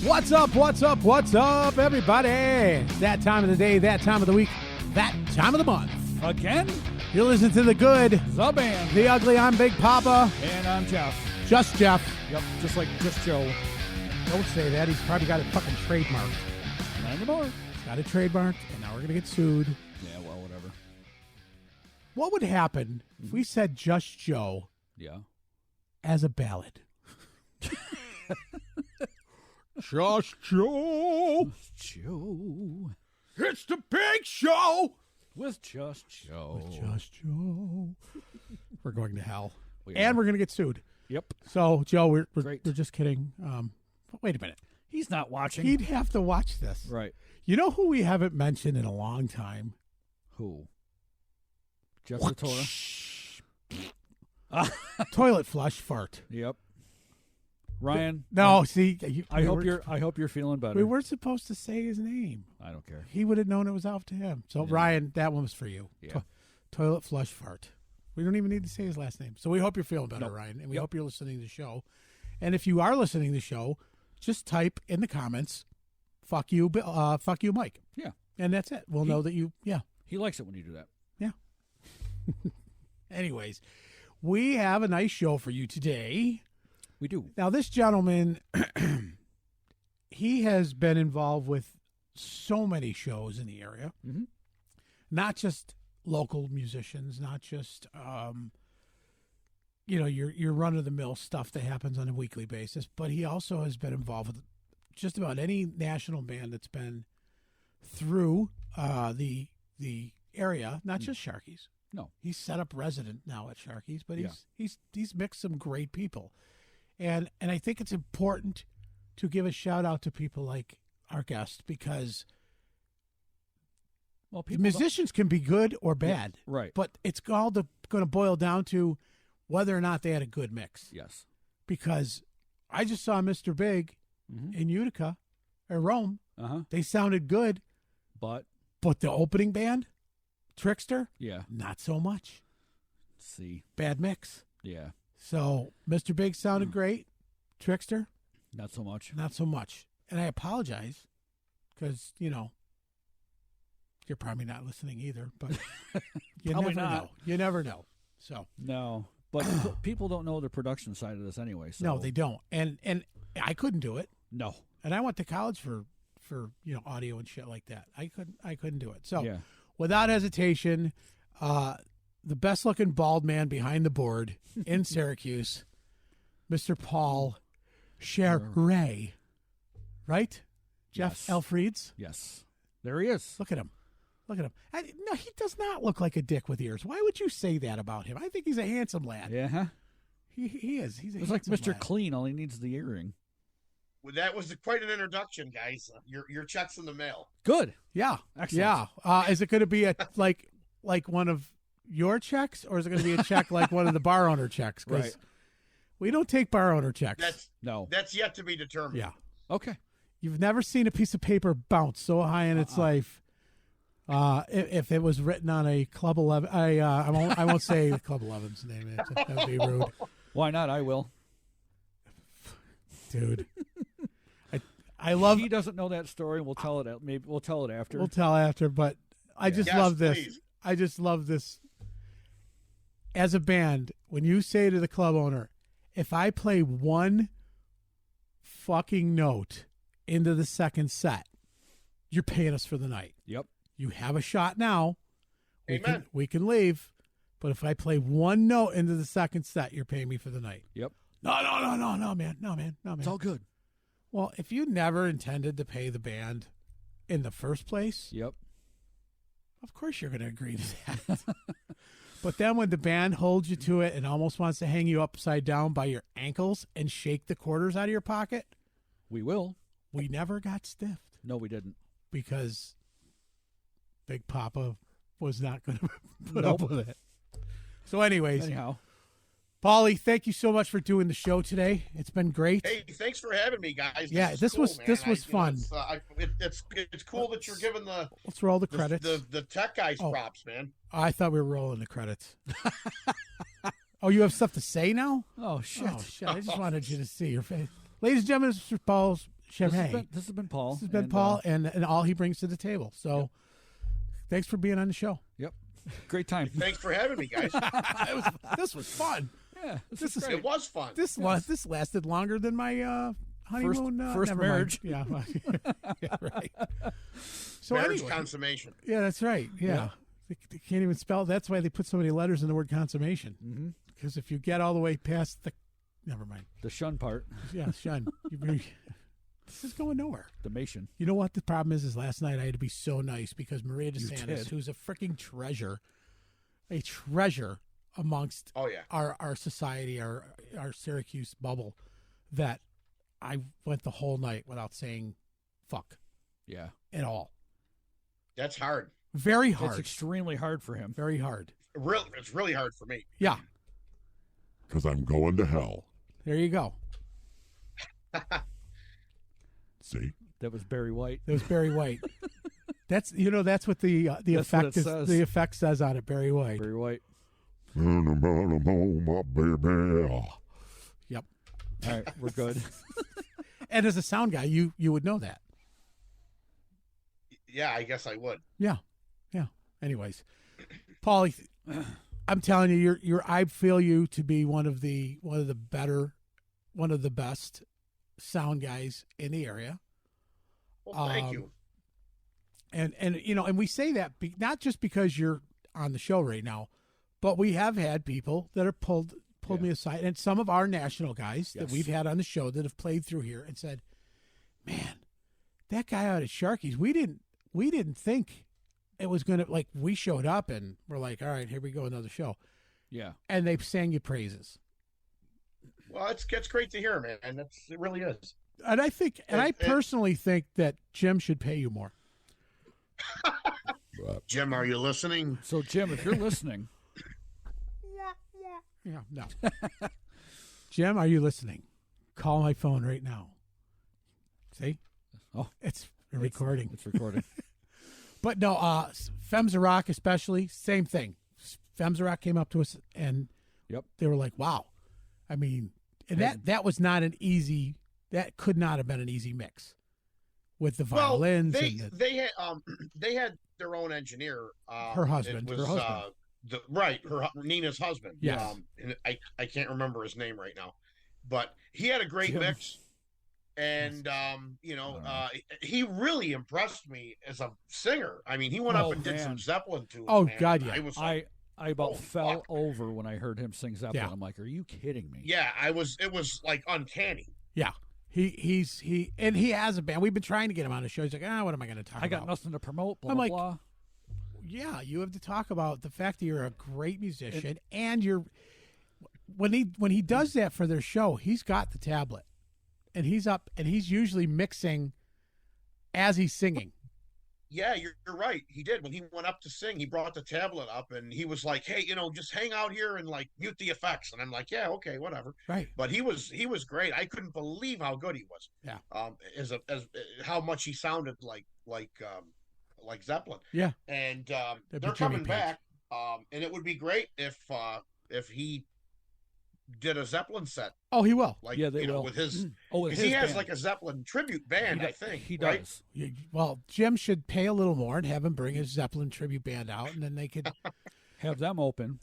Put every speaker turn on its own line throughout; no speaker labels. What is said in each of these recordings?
What's up, everybody? That time of the day, that time of the week, that time of the month.
Again?
You're listening to The Good,
The Band.
The Ugly. I'm Big Papa.
And I'm Jeff.
Just Jeff.
Yep, just Joe.
Don't say that. He's probably got it fucking trademarked.
Not anymore.
He's got it trademarked, and now we're going to get sued.
Yeah, well, whatever.
What would happen if we said Just Joe as a ballad? Just Joe.
Joe.
It's the big show.
With Just Joe.
Just Joe. We're going to hell.
We're
going to get sued.
Yep.
So, Joe, we're
Great.
just kidding. Wait a minute.
He's not watching.
He'd have to watch this.
Right.
You know who we haven't mentioned in a long time?
Who? Jeff Satora.
Toilet flush fart.
Yep. Ryan.
No, see,
I hope you're feeling better.
we weren't supposed to say his name.
I don't care.
He would have known it was off to him. So, Ryan, that one was for you.
Yeah.
Toilet flush fart. We don't even need to say his last name. So we hope you're feeling better,
Nope.
Ryan, and we hope you're listening to the show. And if you are listening to the show, just type in the comments, fuck you, Mike.
Yeah.
And that's it. We'll know that you,
He likes it when you do that.
Yeah. Anyways, we have a nice show for you today.
We do.
Now, this gentleman, he has been involved with so many shows in the area, not just local musicians, not just, your run-of-the-mill stuff that happens on a weekly basis, but he also has been involved with just about any national band that's been through the area, not just Sharky's.
No.
He's set up resident now at Sharky's, but he's mixed some great people. And I think it's important to give a shout out to people like our guest, because musicians can be good or bad.
Yeah, right.
But it's all going to boil down to whether or not they had a good mix.
Yes.
Because I just saw Mr. Big in Utica or Rome. They sounded good. But the opening band, Trickster, not so much.
See.
Bad mix.
Yeah.
So Mr. Big sounded great. Trickster,
not so much.
Not so much. And I apologize because, you're probably not listening either, but you never know. You never know. So
no, but people don't know the production side of this anyway. So.
No, they don't. And I couldn't do it.
No.
And I went to college for audio and shit like that. I couldn't do it. So without hesitation, the best looking bald man behind the board in Syracuse, Mr. Paulie Scire, right? Jeff Elfrieds.
Yes. There he is.
Look at him. No, he does not look like a dick with ears. Why would you say that about him? I think he's a handsome lad.
Yeah.
He is. He's a
It's like Mr.
lad.
Clean. All he needs is the earring.
Well, that was quite an introduction, guys. Your check's in the mail.
Good.
Yeah.
Excellent.
Yeah. Is it going to be a like one of your checks, or is it going to be a check like one of the bar owner checks? Because we don't take bar owner checks.
That's yet to be determined.
Yeah.
Okay.
You've never seen a piece of paper bounce so high in its life. If it was written on a Club 11, I won't say Club 11's name. That would be rude.
Why not? I will.
Dude. I love.
He doesn't know that story. We'll tell it. Maybe we'll tell it after.
We'll tell after. But I just love this.
Please.
I just love this. As a band, when you say to the club owner, if I play one fucking note into the second set, you're paying us for the night.
Yep.
You have a shot now.
Amen.
We can leave. But if I play one note into the second set, you're paying me for the night.
Yep.
No, man.
It's all good.
Well, if you never intended to pay the band in the first place,
Yep.
of course you're going to agree to that. But then when the band holds you to it and almost wants to hang you upside down by your ankles and shake the quarters out of your pocket,
We will.
we never got stiffed
No, we didn't.
because Big Papa was not going to put up with it. So anyways,
Anyhow.
Paulie, thank you so much for doing the show today. It's been great.
Hey, thanks for having me, guys.
Yeah, this
cool,
was
man.
fun.
It's cool that you're giving the
Let's roll the credits.
the tech guys props, man.
I thought we were rolling the credits. Oh, you have stuff to say now?
Oh, shit.
Oh, shit. I just wanted you to see your face. Ladies and gentlemen, Mr. Paulie Chevy.
This has been Paul.
This has been Paul, and all he brings to the table. So, thanks for being on the show.
Yep, great time.
Thanks for having me, guys.
This was fun.
Yeah,
it was fun.
This lasted longer than my honeymoon.
First
never
marriage.
Mind. Yeah, right. So
marriage
anyway,
consummation.
Yeah, that's right. Yeah. They can't even spell. That's why they put so many letters in the word consummation. Because if you get all the way past never mind.
The shun part.
Yeah, shun. This is going nowhere.
The Mason.
You know what the problem is last night I had to be so nice because Maria DeSantis, who's a freaking treasure, amongst our society, our Syracuse bubble, that I went the whole night without saying fuck.
Yeah.
At all.
That's hard.
Very hard.
It's extremely hard for him.
Very hard.
It's really hard for me.
Yeah.
Because I'm going to hell.
There you go.
See?
That was Barry White.
That's what the effect
says.
The effect says on it. Barry White.
Barry White.
My baby.
Yep.
All right, we're good.
And as a sound guy, you would know that.
Yeah, I guess I would.
Yeah. Anyways, Paulie, I'm telling you, I feel you to be one of the best sound guys in the area.
Well, thank you.
And we say that not just because you're on the show right now, but we have had people that have pulled me aside, and some of our national guys that we've had on the show that have played through here and said, "Man, that guy out at Sharky's, we didn't think it was going to, like, we showed up and we're like, all right, here we go, another show."
Yeah.
And they sang you praises.
Well, it's great to hear, man. And it really is.
And I personally think that Jim should pay you more.
Jim, are you listening?
So, Jim, if you're listening.
Yeah, no. Jim, are you listeing? Call my phone right now. See?
Oh.
It's recording.
It's recording.
But no, Femmes Rock especially, same thing. Femmes Rock came up to us and they were like, wow. I mean, and that was not an easy, that could not have been an easy mix with the violins.
Well, they had their own engineer.
Her husband.
Nina's husband.
Yes.
And I can't remember his name right now, but he had a great mix. And, he really impressed me as a singer. I mean, he went up and did some Zeppelin tunes.
Oh,
man.
God, yeah.
I was like,
I about fell over when I heard him sing Zeppelin.
Yeah.
I'm like, are you kidding me?
Yeah, it was like uncanny.
Yeah. He has a band. We've been trying to get him on the show. He's like, what am I going to talk about?
I got nothing to promote, blah,
I'm
blah,
like,
blah.
Yeah, you have to talk about the fact that you're a great musician and you're when he does that for their show, he's got the tablet. And he's up and he's usually mixing as he's singing.
Yeah, you're right. He did. When he went up to sing, he brought the tablet up and he was like, "Hey, just hang out here and like mute the effects." And I'm like, "Yeah, okay, whatever."
Right.
But he was great. I couldn't believe how good he was.
Yeah.
As how much he sounded like Zeppelin.
Yeah.
And they're coming back. And it would be great if he did a Zeppelin set.
Oh, he will.
Like,
yeah, they will.
With his,
with
he
his
has
band.
like a Zeppelin tribute band, I think.
He
right?
does.
Well, Jim should pay a little more and have him bring his Zeppelin tribute band out, and then they could
have them open.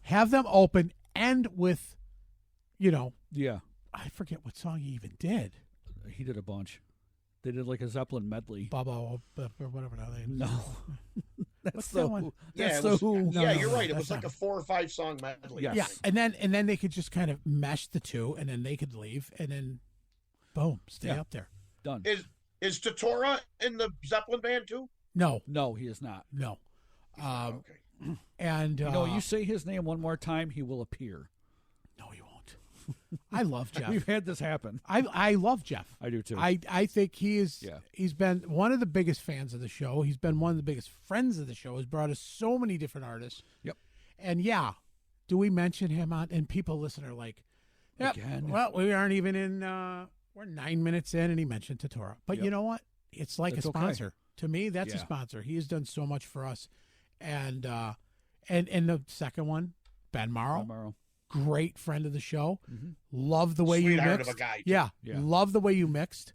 And with,
Yeah.
I forget what song he even did.
He did a bunch. They did like a Zeppelin medley.
Baba or whatever.
No.
What's that one?
Yeah, you're right. It was like a 4 or 5 song medley.
Yes.
Yeah, and then they could just kind of mesh the two, and then they could leave, and then, boom, stay up there.
Done.
Is Totora in the Zeppelin band too?
No,
he is not.
No.
Okay.
And
you say his name one more time, he will appear.
No, he won't. I love Jeff.
We've had this happen.
I love Jeff.
I do too.
I think he is. Yeah. He's been one of the biggest fans of the show. He's been one of the biggest friends of the show. He's brought us so many different artists.
Yep.
And do we mention him on? And people listen are like, "Yep."
Again?
Well, we aren't even in. We're 9 minutes in, and he mentioned Totora. But you know what? It's like a sponsor. Okay. To me, that's a sponsor. He has done so much for us. And the second one, Ben Morrow. Great friend of the show.
Mm-hmm.
Love the way you mixed.
Of a guy,
yeah, love the way you mixed.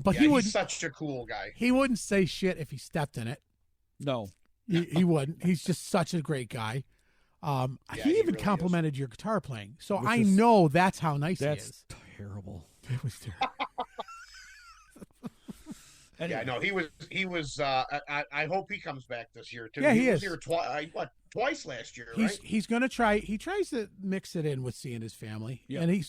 But
Yeah,
he wouldn't.
he's such a cool guy.
He wouldn't say shit if he stepped in it.
No.
He wouldn't. He's just such a great guy.
Yeah,
he even
really
complimented your guitar playing. So
Which
I
is-
know that's how nice he
That's
is.
terrible.
It was terrible.
Yeah, no, he was. I hope he comes back this year too.
Yeah, he
was
is.
here twice last year,
He's
right?
he's gonna try. He tries to mix it in with seeing his family,
Yeah.
and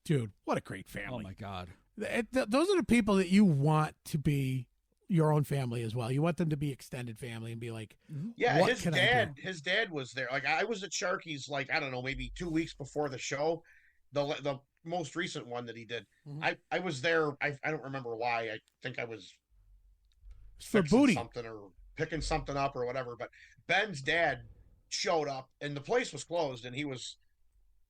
dude, what a great
Oh
family.
my God.
Those are the people that you want to be your own family as well. You want them to be extended family and be like,
Yeah,
what
his
can I
dad.
do?
His dad was there. Like I was at Sharky's, like I don't know, maybe 2 weeks before the show, the most recent one that he did.
Mhm.
I was there. I don't remember why. I think I was
For
fixing
booty.
something or picking something up or whatever. But Ben's dad showed up and the place was closed, and he was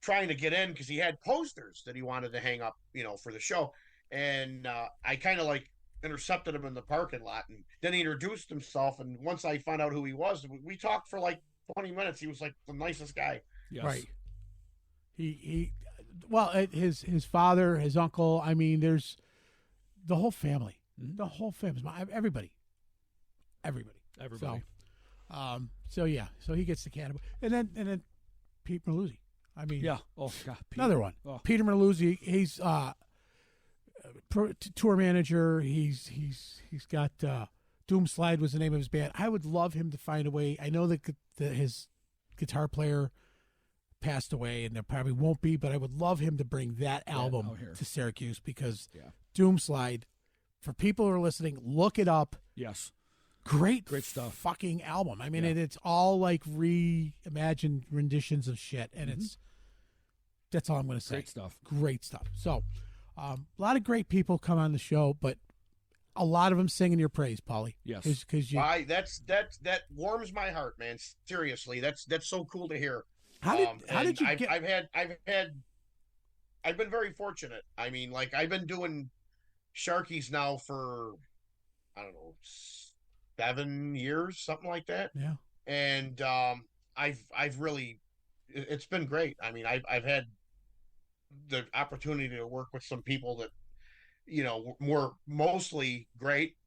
trying to get in because he had posters that he wanted to hang up, for the show. And I kind of like intercepted him in the parking lot, and then he introduced himself. And once I found out who he was, we talked for like 20 minutes. He was like the nicest guy.
Yes.
Right. His father, his uncle. I mean, there's the whole family. The whole family. Everybody.
Everybody.
So he gets the cannibal, and then Pete Merluzzi. I mean,
Yeah. Oh God. Pete.
another one.
Oh.
Peter Merluzzi. He's tour manager. He's got Doomslide was the name of his band. I would love him to find a way. I know that his guitar player passed away, and there probably won't be, but I would love him to bring that album
out here.
to Syracuse because
Yeah.
Doomslide. For people who are listening, look it up.
Yes.
Great
stuff.
fucking album. I mean,
Yeah.
it's all like reimagined renditions of shit, and that's all I'm going to say.
Great stuff.
Great stuff. So, a lot of great people come on the show, but a lot of them singing your praise, Paulie.
Yes.
Because you.
That warms my heart, man. Seriously, that's so cool to hear.
How did you get?
I've been very fortunate. I mean, like I've been doing Sharky's now for I don't know 7 years, something like that.
Yeah.
And I've really, it's been great. I mean, I've had the opportunity to work with some people that were mostly great.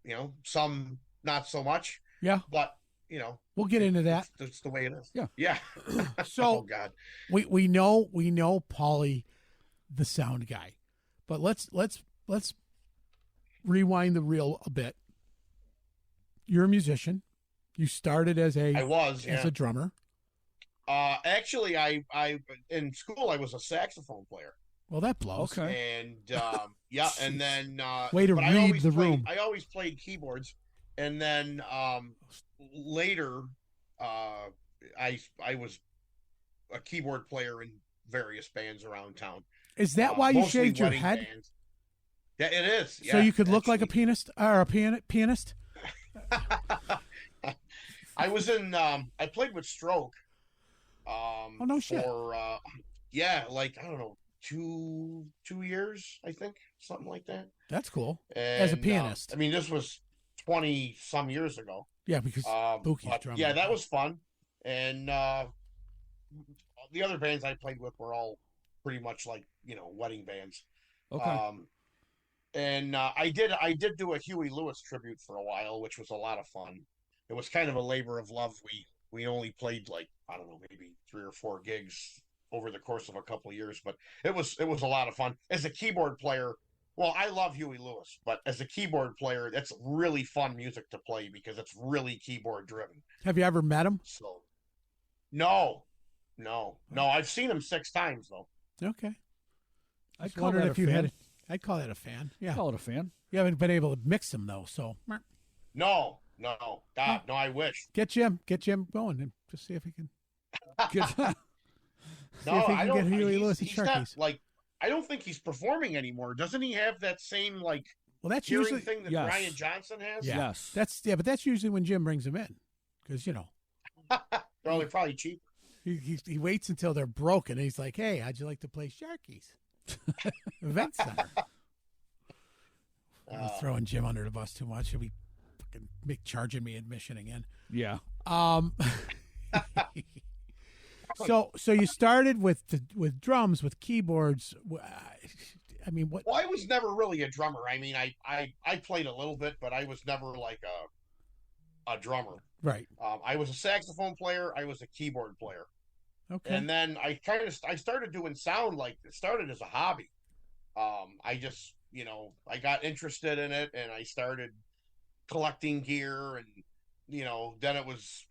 Some not so much.
Yeah.
But
We'll get into that.
that's the way it is.
Yeah.
Yeah.
So
Oh God.
we know Paulie, the sound guy, but let's rewind the reel a bit. You're a musician. You started as
I was
a drummer.
Actually, I in school I was a saxophone player.
Well, that blows.
Okay.
And yeah, and then
Way to
but
read the room.
I always played keyboards, and then later I was a keyboard player in various bands around town.
Is that why you
mostly
shaved your
wedding
head?
bands. Yeah, it is.
So
Yeah,
you could look like a
actually.
pianist or a pianist?
I was in I played with Stroke.
Oh, no shit.
For yeah, like I don't know, two years, I think, something like that.
That's cool.
And,
As a pianist.
I mean, this was 20 some years ago.
Yeah, because Bookie's
But,
drumming.
yeah, that was fun. And the other bands I played with were all pretty much like wedding bands.
Okay.
And I did do a Huey Lewis tribute for a while, which was a lot of fun. It was kind of a labor of love. We only played like I don't know, maybe 3 or 4 gigs over the course of a couple of years, but it was a lot of fun. As a keyboard player, well, I love Huey Lewis, but as a keyboard player, that's really fun music to play because it's really keyboard driven.
Have you ever met him?
So, no, I've seen him 6 times though.
Okay.
I'd
Just
call
wondering
that
if
a
you
fan.
had. I'd call that a fan. Yeah.
Call it a fan.
You haven't been able to mix him though, so
No, God, no, I wish.
get Jim going and just see if he can.
No,
if he
I
can
don't.
get Huey Lewis and
He's not
Sharky's.
like. I don't think he's performing anymore. Doesn't he have that same like
Well, that's
hearing
usually
thing that
yes.
Brian Johnson has?
Yeah.
Yes.
but that's usually when Jim brings him in, because
They're probably cheap.
he waits until they're broken and he's like, "Hey, how'd you like to play Sharky's Event Center?" I'm throwing Jim under the bus too much. He'll be fucking charging me admission again.
Yeah.
So you started with drums, with keyboards. I mean, what?
Well, I was never really a drummer. I mean, I played a little bit, but I was never like a drummer.
Right.
I was a saxophone player. I was a keyboard player.
Okay.
And then I started doing sound, like it started as a hobby. I just, I got interested in it and I started collecting gear and, then it was,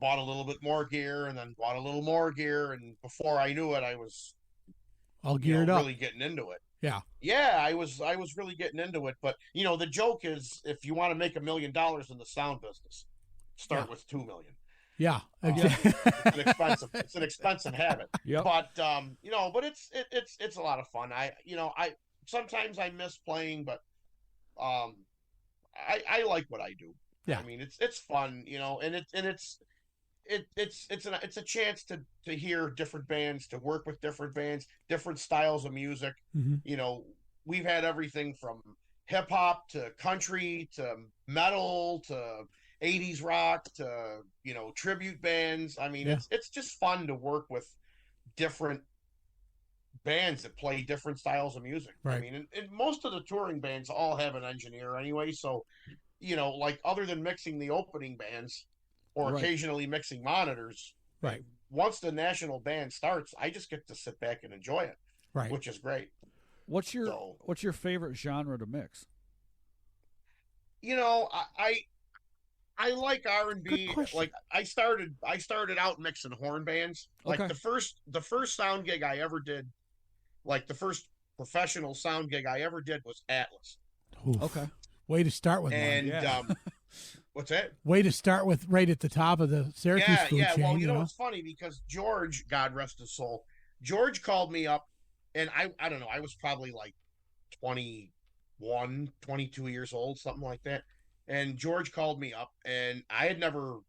bought a little bit more gear and then bought a little more gear. And before I knew it, I was
all geared up,
really getting into it.
Yeah.
Yeah. I was really getting into it. But, the joke is if you want to make $1 million in the sound business, start with 2 million.
Yeah,
it's an expensive habit.
Yep.
But but it's a lot of fun. I sometimes I miss playing, but I like what I do.
Yeah.
I mean it's fun, and it's a chance to hear different bands, to work with different bands, different styles of music.
Mm-hmm.
We've had everything from hip hop to country to metal to 80s rock to tribute bands. I mean, it's just fun to work with different bands that play different styles of music.
Right.
I mean, and most of the touring bands all have an engineer anyway, so like other than mixing the opening bands or occasionally mixing monitors,
right,
once the national band starts, I just get to sit back and enjoy it,
right,
which is great.
What's your favorite genre to mix?
I like R&B. Like I started out mixing horn bands. Like the first sound gig I ever did, like the first professional sound gig I ever did was Atlas.
Oof. Okay. Way to start with
and
one. Yeah.
What's that?
Way to start with right at the top of the Syracuse food chain.
Well, you know it's funny because George, God rest his soul, George called me up and I don't know, I was probably like 21, 22 years old, something like that. And George called me up, and I had never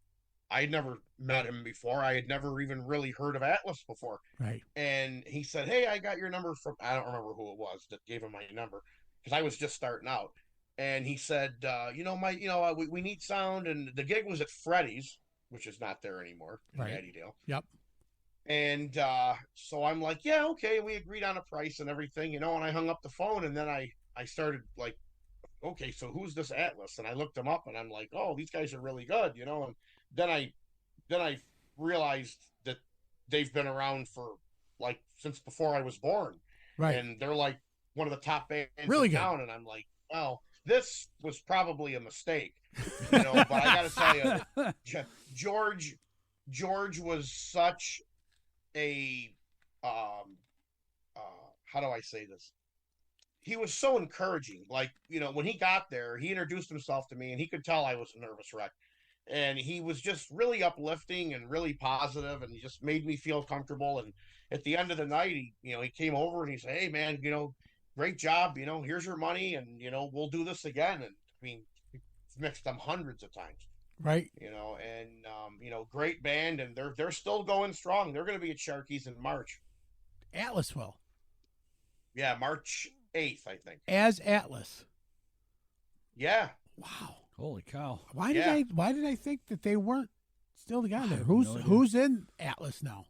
met him before. I had never even really heard of Atlas before.
Right.
And he said, "Hey, I got your number from," I don't remember who it was that gave him my number because I was just starting out. And he said, we need sound, and the gig was at Freddy's, which is not there anymore in Mattydale.
Yep.
And so I'm like, yeah, okay. We agreed on a price and everything, and I hung up the phone, and then I started like, okay, so who's this Atlas? And I looked them up and I'm like, oh, these guys are really good, and then I realized that they've been around for like since before I was born.
Right.
And they're like one of the top bands
really
in town. And I'm like, well, this was probably a mistake. But I gotta tell you, George was such a how do I say this? He was so encouraging. Like, when he got there, he introduced himself to me and he could tell I was a nervous wreck. And he was just really uplifting and really positive, and he just made me feel comfortable. And at the end of the night, he came over and he said, "Hey man, great job. Here's your money, and we'll do this again." And I mean, we've mixed them hundreds of times.
Right.
Great band, and they're still going strong. They're going to be at Sharky's in March.
Atlas will.
Yeah, March 8th, I think.
As Atlas.
Yeah.
Wow.
Holy cow.
Why did I think that they weren't still together? Who's in Atlas now?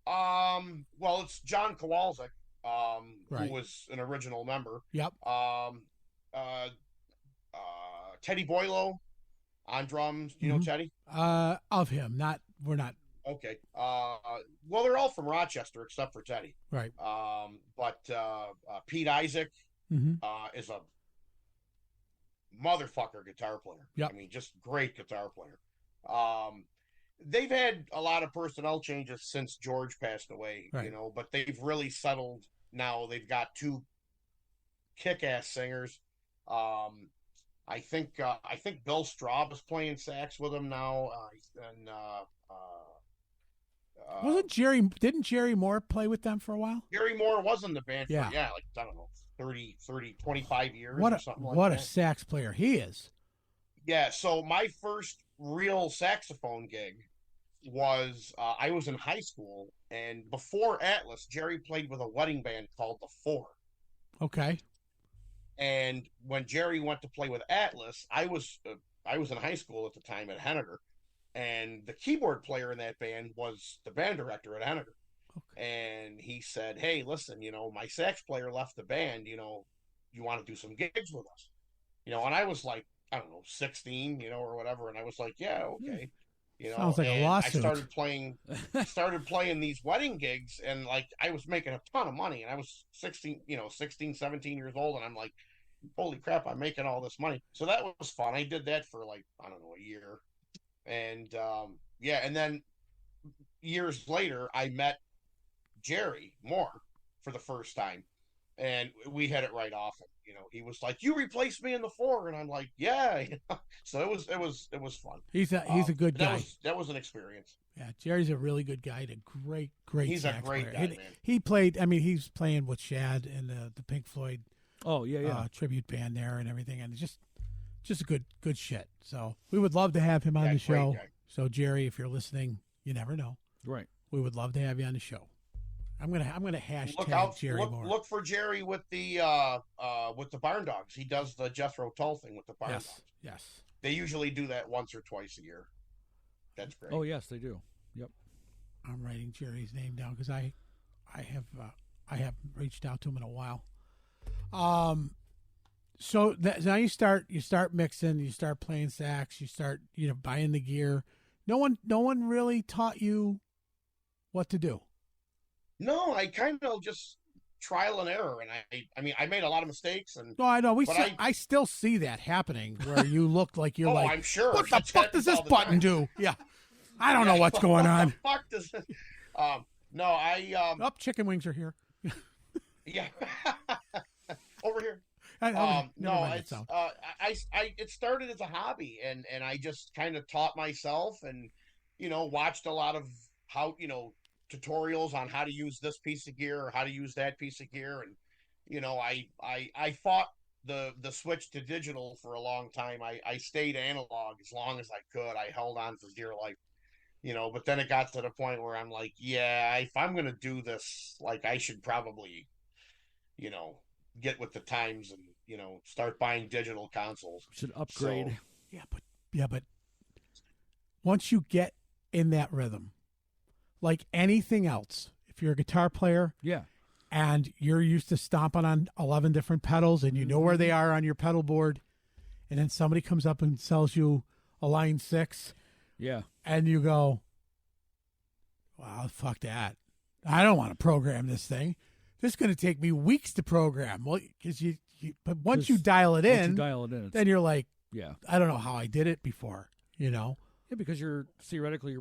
Well, it's John Kowalczyk, who was an original member.
Yep.
Teddy Boylo on drums. Do you know Teddy?
Of him. We're not.
Okay. Well, they're all from Rochester except for Teddy.
Right.
But Pete Isaac is a motherfucker guitar player.
Yep.
I mean, just great guitar player. They've had a lot of personnel changes since George passed away,
right.
But they've really settled now. They've got two kick-ass singers. I think Bill Straub is playing sax with them now, and
didn't Jerry Moore play with them for a while?
Jerry Moore was in the band for,
like,
I don't know, 30, 25 years
or
something like that.
What a sax player he is.
Yeah, so my first real saxophone gig was, I was in high school, and before Atlas, Jerry played with a wedding band called The Four.
Okay.
And when Jerry went to play with Atlas, I was in high school at the time at Henniger, and the keyboard player in that band was the band director at Henniger. and he said, "Hey, listen, my sax player left the band. You want to do some gigs with us?" And I was like, I don't know, 16, or whatever, and I was like, "Yeah, okay."
Sounds like a lawsuit.
I started playing these wedding gigs, and like I was making a ton of money, and I was 16, 17 years old, and I'm like, holy crap, I'm making all this money. So that was fun. I did that for like, I don't know, a year. And and then years later, I met Jerry Moore for the first time, and we had it right off. He was like, "You replaced me in the 4," and I'm like, "Yeah." So it was fun.
He's a good guy.
That was an experience.
Yeah, Jerry's a really good guy. And a great.
He's a great guy, man.
He played. I mean, he's playing with Shad and the Pink Floyd.
Oh yeah.
Tribute band there and everything, and just a good shit. So we would love to have him on the show. So Jerry, if you're listening, you never know.
Right.
We would love to have you on the show. I'm gonna hashtag Jerry Moore.
Look for Jerry with the Barn Dogs. He does the Jethro Tull thing with the Barn Dogs.
Yes.
They usually do that once or twice a year. That's great.
Oh yes, they do. Yep.
I'm writing Jerry's name down because I haven't reached out to him in a while. So now you start mixing, you start playing sax, you start buying the gear. No one really taught you what to do.
No, I kind of just trial and error, and I mean I made a lot of mistakes, and
no, I know I still see that happening where you look like you're like,
I'm sure.
What the fuck does this button do? Yeah, I don't know what's going on.
What the fuck does no, I
chicken wings are here.
Yeah, over here.
No,
it's it started as a hobby, and I just kind of taught myself, and watched a lot of how tutorials on how to use this piece of gear or how to use that piece of gear, and I fought the switch to digital for a long time. I stayed analog as long as I could. I held on for dear life, but then it got to the point where I'm like, yeah, if I'm gonna do this, like I should probably get with the times and start buying digital consoles.
Should upgrade.
So, but once you get in that rhythm, like anything else, if you're a guitar player, and you're used to stomping on 11 different pedals and you know where they are on your pedal board, and then somebody comes up and sells you a line 6, and you go, wow, fuck that, I don't want to program this thing. This is going to take me weeks to program. Well, because but once you dial it in, then you're like, I don't know how I did it before, Yeah,
because you're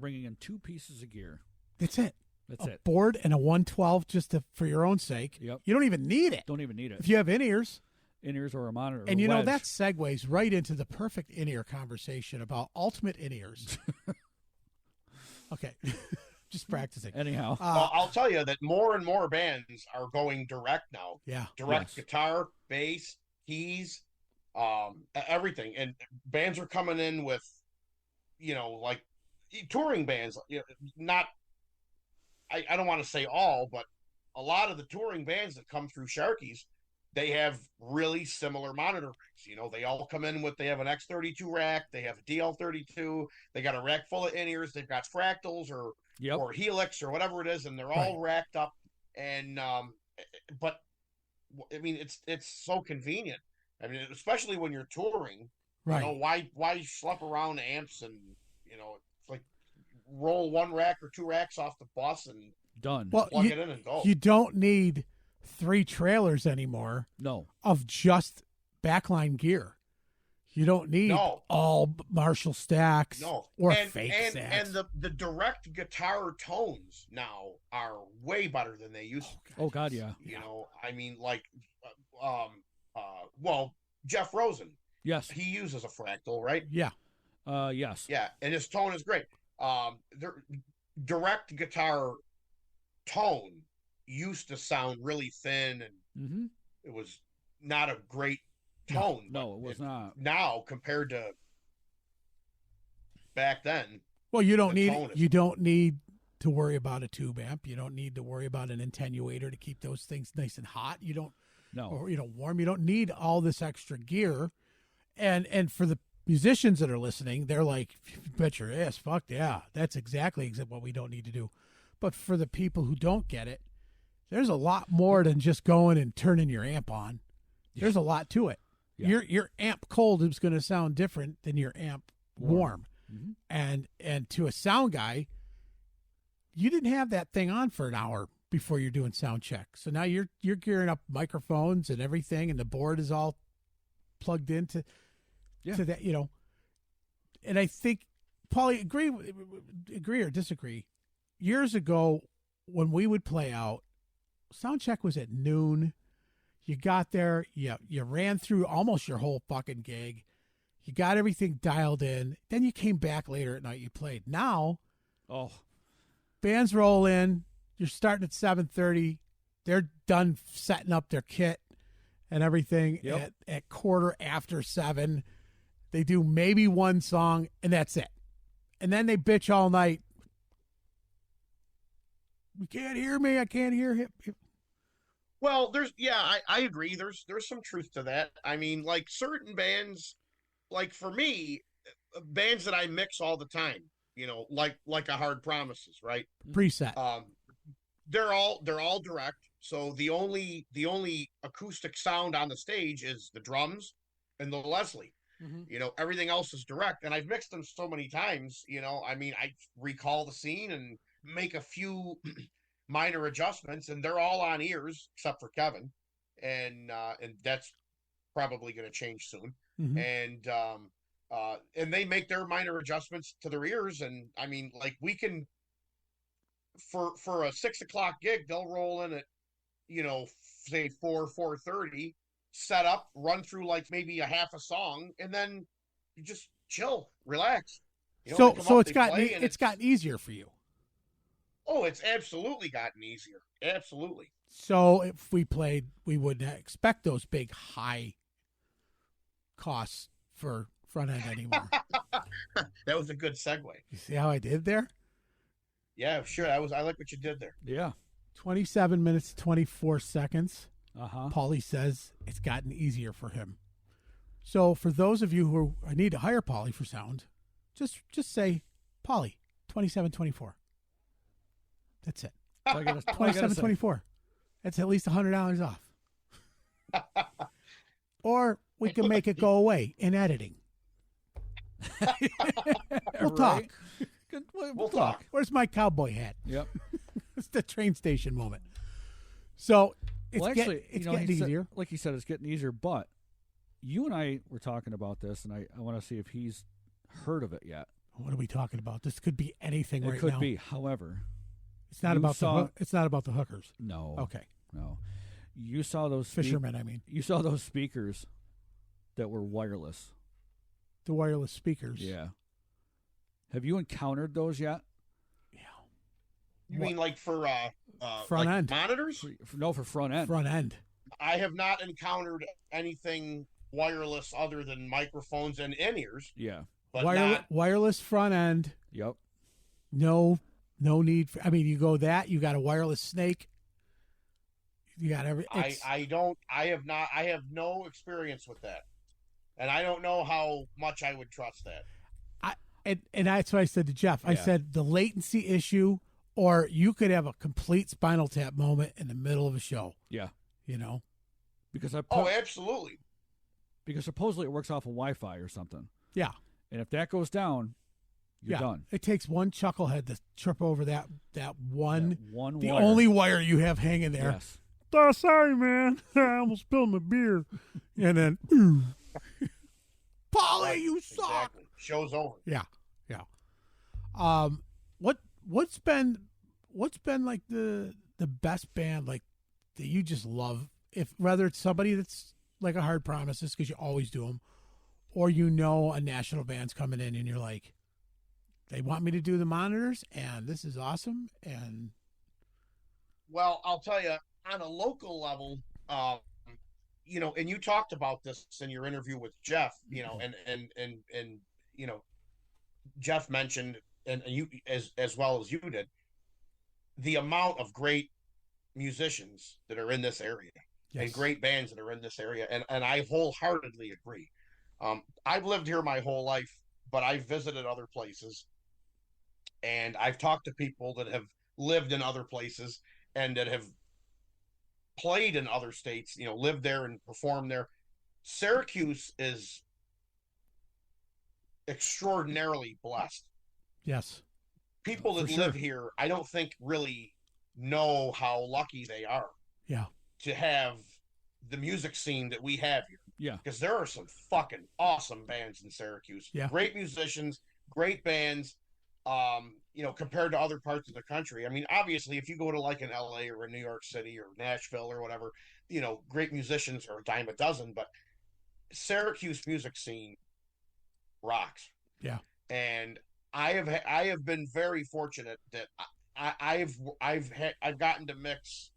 bringing in 2 pieces of gear.
That's it.
That's it.
A board and a 112 just for your own sake.
Yep.
You don't even need it.
Don't even need it.
If you have in-ears.
In-ears or a monitor.
And that segues right into the perfect in-ear conversation about ultimate in-ears. Okay. Just practicing.
Anyhow.
I'll tell you that more and more bands are going direct now.
Yeah.
Direct guitar, bass, keys, everything. And bands are coming in with, like touring bands, not, I don't want to say all, but a lot of the touring bands that come through Sharky's, they have really similar monitor racks. They all come in with, they have an X32 rack, they have a DL32, they got a rack full of in-ears, they've got fractals or Helix or whatever it is, and they're all racked up. And but I mean, it's so convenient. I mean, especially when you're touring, why schlep around amps and it's like roll 1 rack or 2 racks off the bus and
done.
Well,
plug it in and go.
You don't need 3 trailers anymore.
No,
of just backline gear. You don't need all Marshall stacks or fake stacks.
And the direct guitar tones now are way better than they used to.
Oh God, yeah.
I mean, like, Jeff Rosen.
Yes.
He uses a fractal, right?
Yeah.
Yes.
Yeah, and his tone is great. Direct guitar tone used to sound really thin, and it was not a great tone.
No, it was not.
Now compared to back then.
Well, you don't need to worry about a tube amp. You don't need to worry about an attenuator to keep those things nice and hot. You don't or warm. You don't need all this extra gear. And for the musicians that are listening, they're like, bet your ass, fuck yeah. That's exactly what we don't need to do. But for the people who don't get it, there's a lot more than just going and turning your amp on. There's a lot to it.
Yeah.
Your amp cold is going to sound different than your amp warm.
Mm-hmm.
And to a sound guy, you didn't have that thing on for an hour before you're doing sound check. So now you're gearing up microphones and everything, and the board is all plugged into to that, you know. And I think, Paulie, agree or disagree, years ago when we would play out, sound check was at noon. You got there, you ran through almost your whole fucking gig. You got everything dialed in. Then you came back later at night, you played. Now, bands roll in. You're starting at 7:30. They're done setting up their kit and everything at 7:15. They do maybe one song, and that's it. And then they bitch all night. You can't hear me. I can't hear him.
Well, I agree. There's some truth to that. I mean, like certain bands, like for me, bands that I mix all the time, you know, like a Hard Promises, right?
Preset.
They're all direct. So the only acoustic sound on the stage is the drums and the Leslie.
Mm-hmm.
You know, everything else is direct. And I've mixed them so many times, you know, I mean, I recall the scene and make a few minor adjustments, and they're all on ears except for Kevin. And that's probably going to change soon.
Mm-hmm.
And they make their minor adjustments to their ears. And I mean, like we can, for a 6 o'clock gig, they'll roll in at, you know, say 4:30, set up, run through like maybe a half a song, and then you just chill, relax. You know,
so it's gotten easier for you.
Oh, it's absolutely gotten easier. Absolutely.
So if we played, we wouldn't expect those big high costs for front end anymore.
That was a good segue.
You see how I did there?
Yeah, sure. I like what you did there.
Yeah.
27 minutes, 24 seconds.
Uh-huh.
Paulie says it's gotten easier for him. So for those of you who need to hire Paulie for sound, just say, Paulie, 27.24. That's it. 27.24. That's at least $100 off. Or we can make it go away in editing. We'll talk.
We'll talk.
Where's my cowboy hat?
Yep.
It's the train station moment. So it's getting easier.
Like you said, it's getting easier. But you and I were talking about this, and I want to see if he's heard of it yet.
What are we talking about? This could be anything right now.
It could be. However,
it's not about the hookers.
No.
Okay.
No. You saw those
fishermen. I mean,
you saw those speakers that were wireless.
The wireless speakers.
Yeah. Have you encountered those yet?
Yeah.
You mean like for
front end
monitors?
For front end.
Front end.
I have not encountered anything wireless other than microphones and in-ears.
Yeah.
But
wireless front end.
Yep.
No need for, I mean, you go that, you got a wireless snake. You got
I have no experience with that. And I don't know how much I would trust that.
And that's what I said to Jeff. I said the latency issue, or you could have a complete Spinal Tap moment in the middle of a show.
Yeah.
You know?
Because
absolutely.
Because supposedly it works off of Wi-Fi or something.
Yeah.
And if that goes down, you're done.
It takes one chucklehead to trip over that one the
wire.
only wire you have hanging there.
Yes.
Oh, sorry, man. I almost spilled my beer. And then, Paulie, you suck.
Exactly. Show's over.
Yeah. What's been like the best band like that you just love? If whether it's somebody that's like a Hard Promises because you always do them, or a national band's coming in and you're like, they want me to do the monitors and this is awesome. And
well, I'll tell you, on a local level, and you talked about this in your interview with Jeff, and Jeff mentioned, and you as well as you did, the amount of great musicians that are in this area and great bands that are in this area, and I wholeheartedly agree. I've lived here my whole life, but I've visited other places, and I've talked to people that have lived in other places and that have played in other states, lived there and performed there. Syracuse is extraordinarily blessed.
Yes.
People that live here, I don't think really know how lucky they are.
Yeah.
To have the music scene that we have here.
Yeah.
Because there are some fucking awesome bands in Syracuse.
Yeah.
Great musicians, great bands, compared to other parts of the country. I mean, obviously, if you go to like an LA or a New York City or Nashville or whatever, great musicians are a dime a dozen, but Syracuse music scene rocks.
Yeah.
And I have been very fortunate that I've gotten to mix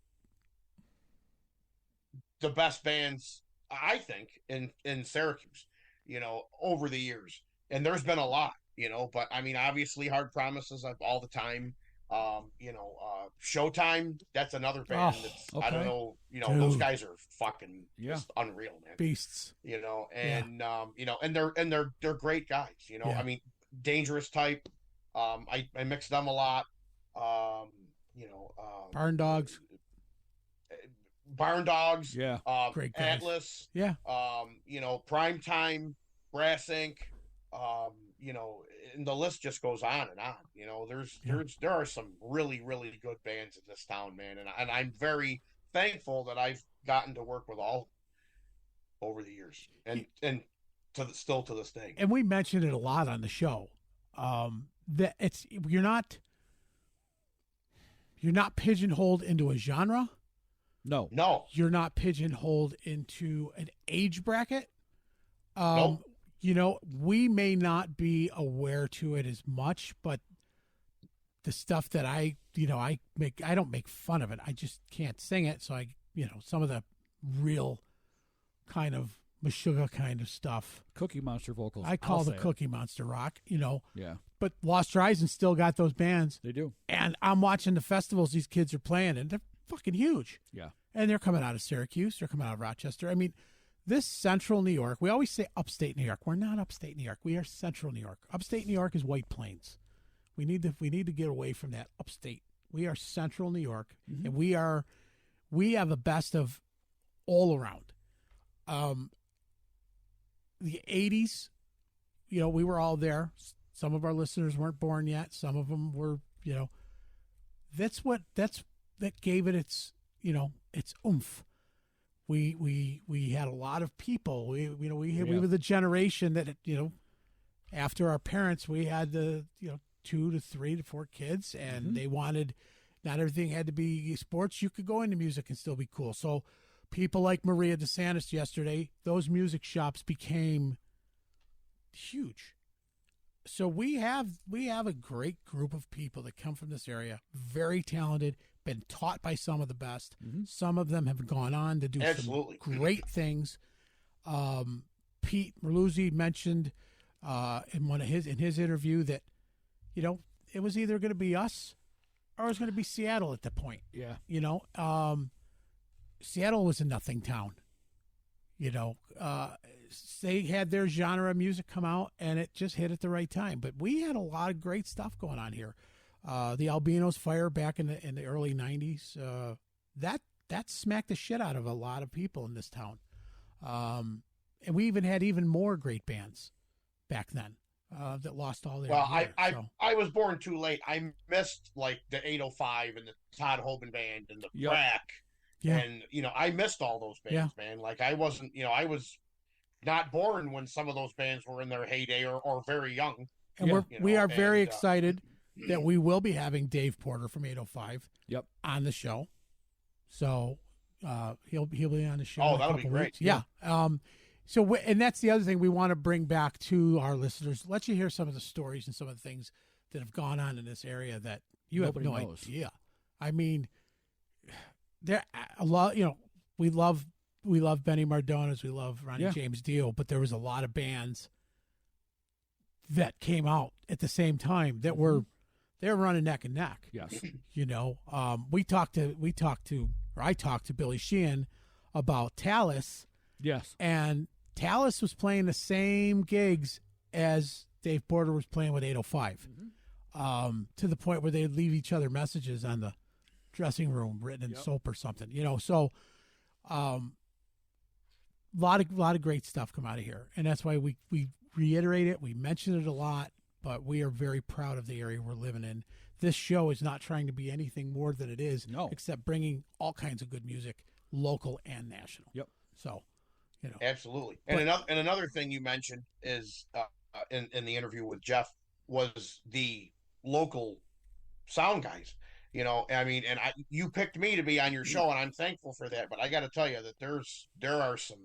the best bands, I think, in Syracuse, over the years. And there's been a lot, but I mean, obviously Hard Promises all the time. Showtime, that's another band that's, I don't know, those guys are fucking just unreal, man.
Beasts.
And they're great guys, I mean, Dangerous Type. I mix them a lot.
Barn Dogs.
Yeah.
Great guys.
Atlas.
Yeah.
Prime Time, Brass Inc. And the list just goes on and on. There are some really, really good bands in this town, man. And I'm very thankful that I've gotten to work with all over the years and still to this day.
And we mentioned it a lot on the show. That you're not pigeonholed into a genre.
No.
You're not pigeonholed into an age bracket.
Nope.
We may not be aware to it as much, but the stuff that I don't make fun of it. I just can't sing it. So some of the real kind of Meshuggah kind of stuff.
Cookie Monster vocals.
I call the Cookie Monster rock,
Yeah.
But Lost Horizon still got those bands.
They do.
And I'm watching the festivals these kids are playing, and they're fucking huge.
Yeah.
And they're coming out of Syracuse. They're coming out of Rochester. I mean, this central New York, we always say upstate New York. We're not upstate New York. We are central New York. Upstate New York is White Plains. We need to get away from that upstate. We are central New York, and we have the best of all around. The 80s, we were all there. Some of our listeners weren't born yet. Some of them were, that gave it its oomph. We had a lot of people. We were the generation that, after our parents, we had the, 2 to 3 to 4 kids, and they wanted, not everything had to be sports. You could go into music and still be cool. So people like Maria DeSantis yesterday, those music shops became huge. So we have a great group of people that come from this area, very talented, been taught by some of the best. Some of them have gone on to do some great things. Pete Merluzzi mentioned in his interview that, it was either going to be us or it was going to be Seattle at the point.
Yeah.
Seattle was a nothing town. They had their genre of music come out, and it just hit at the right time. But we had a lot of great stuff going on here. The Albinos Fire back in the early 90s, that smacked the shit out of a lot of people in this town. And we even had even more great bands back then that lost all their gear,
I was born too late. I missed like the 805 and the Todd Hoban band and the Crack.
Yeah.
And, I missed all those bands, man. Like I wasn't, I was not born when some of those bands were in their heyday or very young.
And we are very excited that we will be having Dave Porter from 805 on the show. So he'll be on the show.
Oh, that'll be great.
Weeks. Yeah. And that's the other thing we want to bring back to our listeners. Let you hear some of the stories and some of the things that have gone on in this area that you have no idea. I mean, there a lot. We love Benny Mardones, we love Ronnie James Dio, but there was a lot of bands that came out at the same time that were running neck and neck.
Yes.
I talked to Billy Sheehan about Talus.
Yes.
And Talus was playing the same gigs as Dave Porter was playing with 805. to the point where they'd leave each other messages on the dressing room written in soap or something, so lot of great stuff come out of here, and that's why we reiterate it, we mention it a lot, but we are very proud of the area we're living in. This show is not trying to be anything more than it is, except bringing all kinds of good music, local and national.
Yep.
So,
absolutely. And another thing you mentioned is in the interview with Jeff was the local sound guys. And you picked me to be on your show, and I'm thankful for that. But I got to tell you that there are some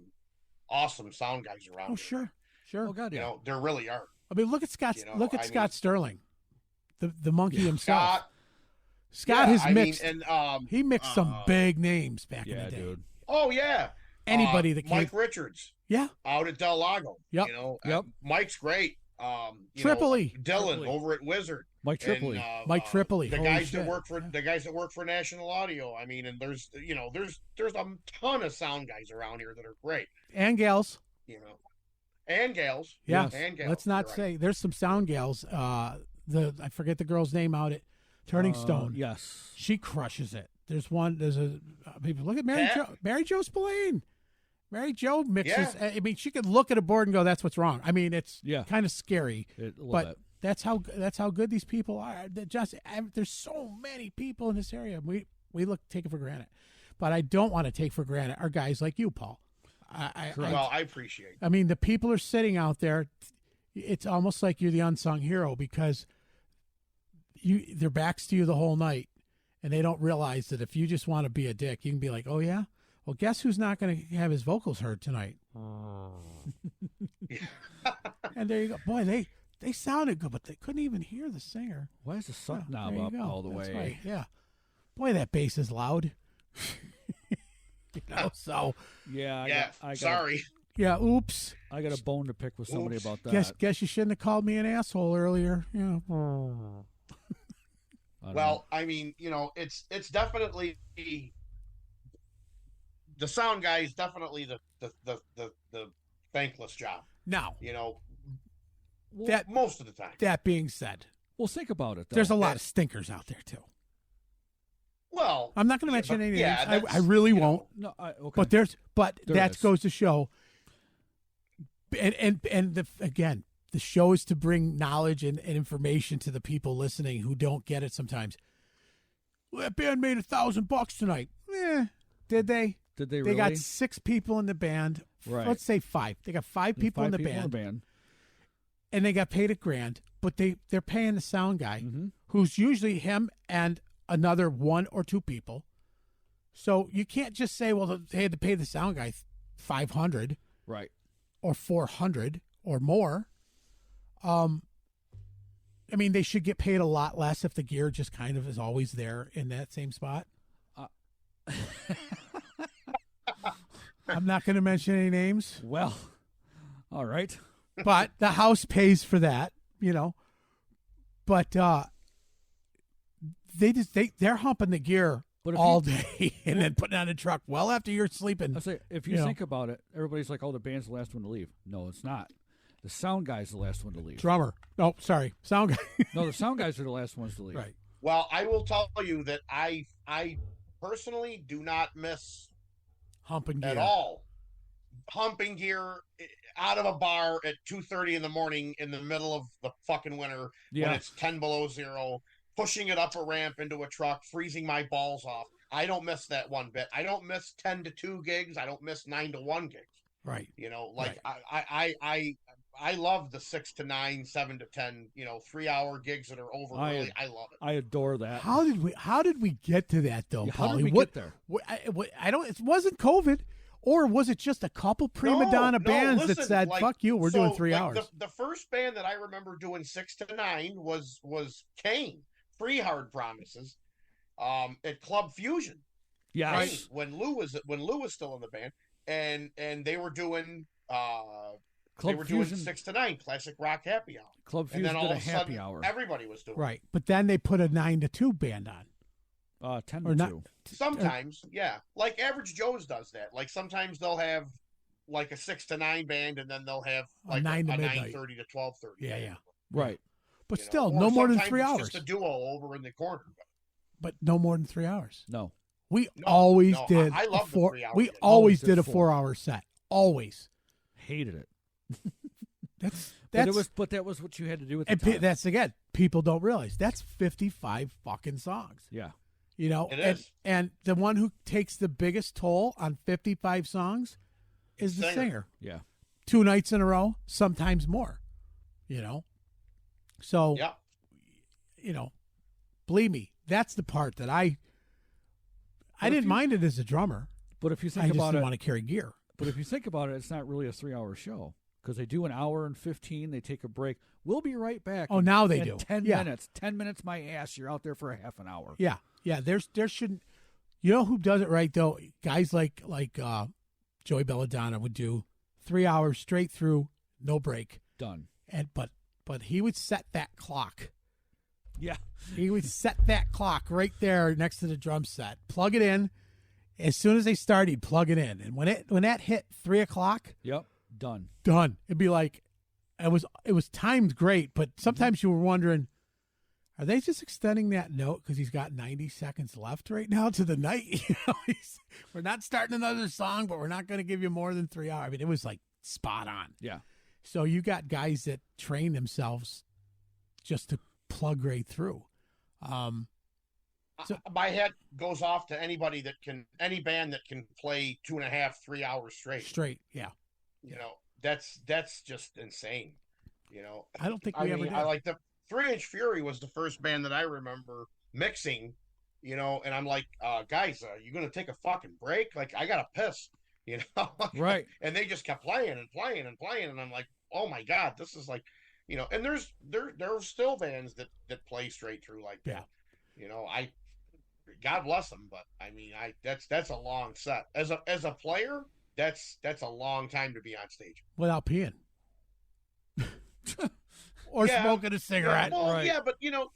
awesome sound guys around.
Oh, sure.
Oh God, yeah.
There really are.
I mean, look at Scott. Scott Sterling, the monkey himself. Scott has mixed. He mixed some big names back in the day. Dude.
Oh yeah.
Anybody that came.
Mike Richards.
Yeah.
Out at Del Lago.
Yep.
Mike's great.
Tripoli.
Dylan over at Wizard.
Mike Tripoli.
Mike Tripoli.
The guys that work for National Audio. I mean, and there's a ton of sound guys around here that are great.
And gals.
And gals.
Yeah.
And gals.
Let's not say there's some sound gals. I forget the girl's name out at Turning Stone.
Yes.
She crushes it. There's people look at Mary Jo Spillane. Mary Jo mixes. Yeah. I mean, she could look at a board and go, "That's what's wrong." I mean, it's kind of scary, but that's how good these people are. There's so many people in this area. We take it for granted, but I don't want to take for granted our guys like you, Paul. I
appreciate it.
I mean, the people are sitting out there. It's almost like you're the unsung hero because their backs to you the whole night, and they don't realize that if you just want to be a dick, you can be like, "Oh yeah, well, guess who's not going to have his vocals heard tonight?" And there you go. Boy, they sounded good, but they couldn't even hear the singer.
Why is the sun knob up all the way?
Right. Yeah. Boy, that bass is loud. So.
Yeah.
Sorry.
Yeah. Oops.
I got a bone to pick with somebody about that.
Guess you shouldn't have called me an asshole earlier. Yeah.
Well, I mean, it's definitely the sound guy is definitely the thankless job.
Now,
that most of the time.
That being said,
well, think about it.
There's a lot of stinkers out there too.
Well,
I'm not going to mention any names. I really won't.
No, okay.
But that goes to show. And again, the show is to bring knowledge and information to the people listening who don't get it sometimes. Well, that band made $1,000 tonight. Did they?
Did they
really? They got 6 people in the band.
Right.
Let's say 5. They got 5 people in the band. And they got paid $1,000, but they're paying the sound guy, who's usually him and another 1 or 2 people. So you can't just say, well, they had to pay the sound guy $500,
right,
or $400 or more. I mean, they should get paid a lot less if the gear just kind of is always there in that same spot. I'm not going to mention any names.
Well, all right.
But the house pays for that, But they're humping the gear all day and then putting it on a truck well after you're sleeping.
I say, if you think about it, everybody's like, "Oh, the band's the last one to leave." No, it's not. The sound guy's the last one to leave.
Drummer. No, sorry, sound guy.
No, the sound guys are the last ones to leave.
Right.
Well, I will tell you that I personally do not miss
humping gear
at all. Humping gear out of a bar at 2:30 in the morning in the middle of the fucking winter when it's 10 below zero, pushing it up a ramp into a truck, freezing my balls off. I don't miss that one bit. I don't miss 10 to 2 gigs. I don't miss 9 to 1 gigs.
Right.
Right. I love the 6 to 9, 7 to 10, 3-hour gigs that are over early. I love it.
I adore that.
How did we get to that though, Paulie?
How did we get there?
I don't. It wasn't COVID. Or was it just a couple prima donna bands that said, "Fuck you, we're doing 3 hours"?
The first band that I remember doing 6 to 9 was Kane, Free Hard Promises, at Club Fusion.
Yeah,
right? When Lou was still in the band, and they were doing doing 6 to 9 classic rock happy hour.
Club Fusion
and then all
did
of
a happy hour.
Everybody was doing
right, but then they put a 9 to 2 band on.
10 to 2.
Sometimes, yeah. Like Average Joe's does that. Like sometimes they'll have like a 6 to 9 band, and then they'll have like a 9:30 to 12:30.
Yeah.
Right.
But
you know?
still,
Or
no more than
sometimes
3
it's
hours.
Just a duo over in the corner.
But no more than 3 hours.
No.
We
No,
always
no,
did.
I love the 3 hour
We
gig.
always
Always
did a
did
4-hour set. Always.
Hated it.
That's
But that was what you had to do at the
and
time.
that's again, people don't realize that's 55 fucking songs.
Yeah.
You know,
It is.
and the one who takes the biggest toll on 55 songs is the
Singer.
singer.
Yeah.
2 nights in a row, sometimes more. You know, so
Yeah.
you know, believe me, that's the part that I
if
didn't
you-
mind it as a drummer.
But if you
I
think
just
about
didn't
it,
want to carry gear.
but if you think about it, it's not really a 3-hour show because they do an hour and 15. They take a break. We'll be right back.
Oh, now they
in
do.
10
Yeah.
minutes. 10 minutes, my ass. You're out there for a half an hour.
Yeah, yeah. There shouldn't. You know who does it right though? Guys like Joey Belladonna would do 3 hours straight through, no break.
Done.
And but he would set that clock.
Yeah.
He would set that clock right there next to the drum set. Plug it in. As soon as they start, he'd plug it in. And when that hit 3 o'clock,
Yep. Done.
done. It'd be like it was timed great, but sometimes you were wondering, are they just extending that note because he's got 90 seconds left right now to the night? You know, we're not starting another song, but we're not going to give you more than 3 hours. I mean, it was like spot on.
Yeah.
So you got guys that train themselves just to plug right through. So-
My head goes off to any band that can play 2.5, 3 hours straight.
Yeah.
You know, that's just insane. You know,
I don't think we ever did.
I like the 3-Inch Fury was the first band that I remember mixing. You know, and I'm like, guys, you gonna take a fucking break? Like, I gotta piss. You know,
Right.
And they just kept playing and playing and playing, and I'm like, oh my god, this is like, you know. And there are still bands that play straight through like that.
Yeah.
You know, God bless them, but I mean, that's a long set. As a player, that's a long time to be on stage
Without peeing. Or
Yeah.
smoking a cigarette.
Well,
right.
yeah, but you know,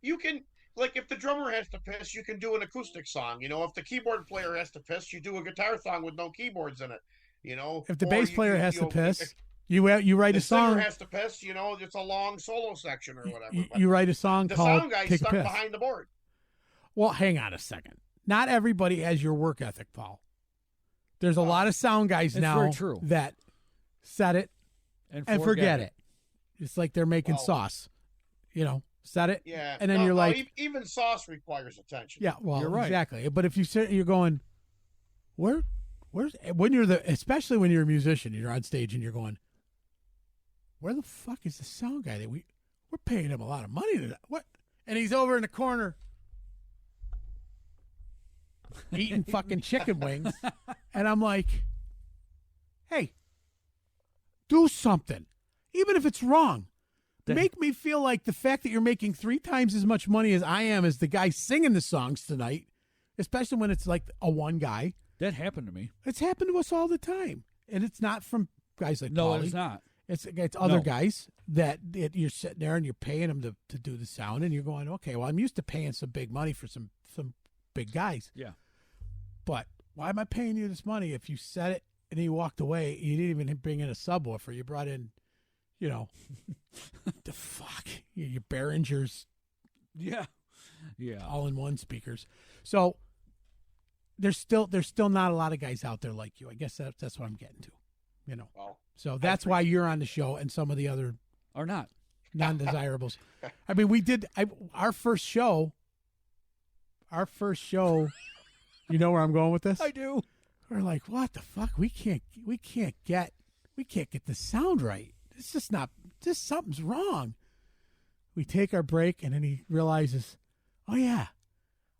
you can, like, if the drummer has to piss, you can do an acoustic song. You know, if the keyboard player has to piss, you do a guitar song with no keyboards in it. You know,
If the
Or
bass
you-
player
you-
has
you
to
know,
piss,
if
you write
the
a song.
singer has to piss. You know, it's a long solo section or whatever. But
You write a song
the
called
sound guy's
"Take a
stuck
Piss."
behind the board.
Well, hang on a second. Not everybody has your work ethic, Paul. There's a lot of sound guys
It's
now
very true.
that set it and forget it. It's like they're making
Well-
sauce. You know, set it.
Yeah,
And then you're like-
even sauce requires attention.
Yeah, well,
You're right.
exactly. But if you sit, you're going, where's when you're especially when you're a musician, you're on stage and you're going, where the fuck is the sound guy that we're paying him a lot of money to what? And he's over in the corner eating fucking chicken wings, and I'm like, hey, do something, even if it's wrong. Make me feel like the fact that you're making 3 times as much money as I am as the guy singing the songs tonight, especially when it's like a one guy.
That happened to me.
It's happened to us all the time, and it's not from guys like
No,
Paulie.
it's not.
It's other
No.
guys that you're sitting there and you're paying them to do the sound, and you're going, okay, well, I'm used to paying some big money for some big guys,
Yeah.
but why am I paying you this money if you said it and then you walked away? You didn't even bring in a subwoofer. You brought in, you know, the fuck, your Behringers
Yeah. Yeah.
all-in-one speakers. So there's still not a lot of guys out there like you. I guess that's what I'm getting to, you know.
Well,
So that's why you're on the show and some of the other
Or not.
non-desirables. I mean, we did our first show. You know where I'm going with this?
I do.
We're like, what the fuck? We can't get the sound right. It's just not. Just something's wrong. We take our break, and then he realizes, oh yeah,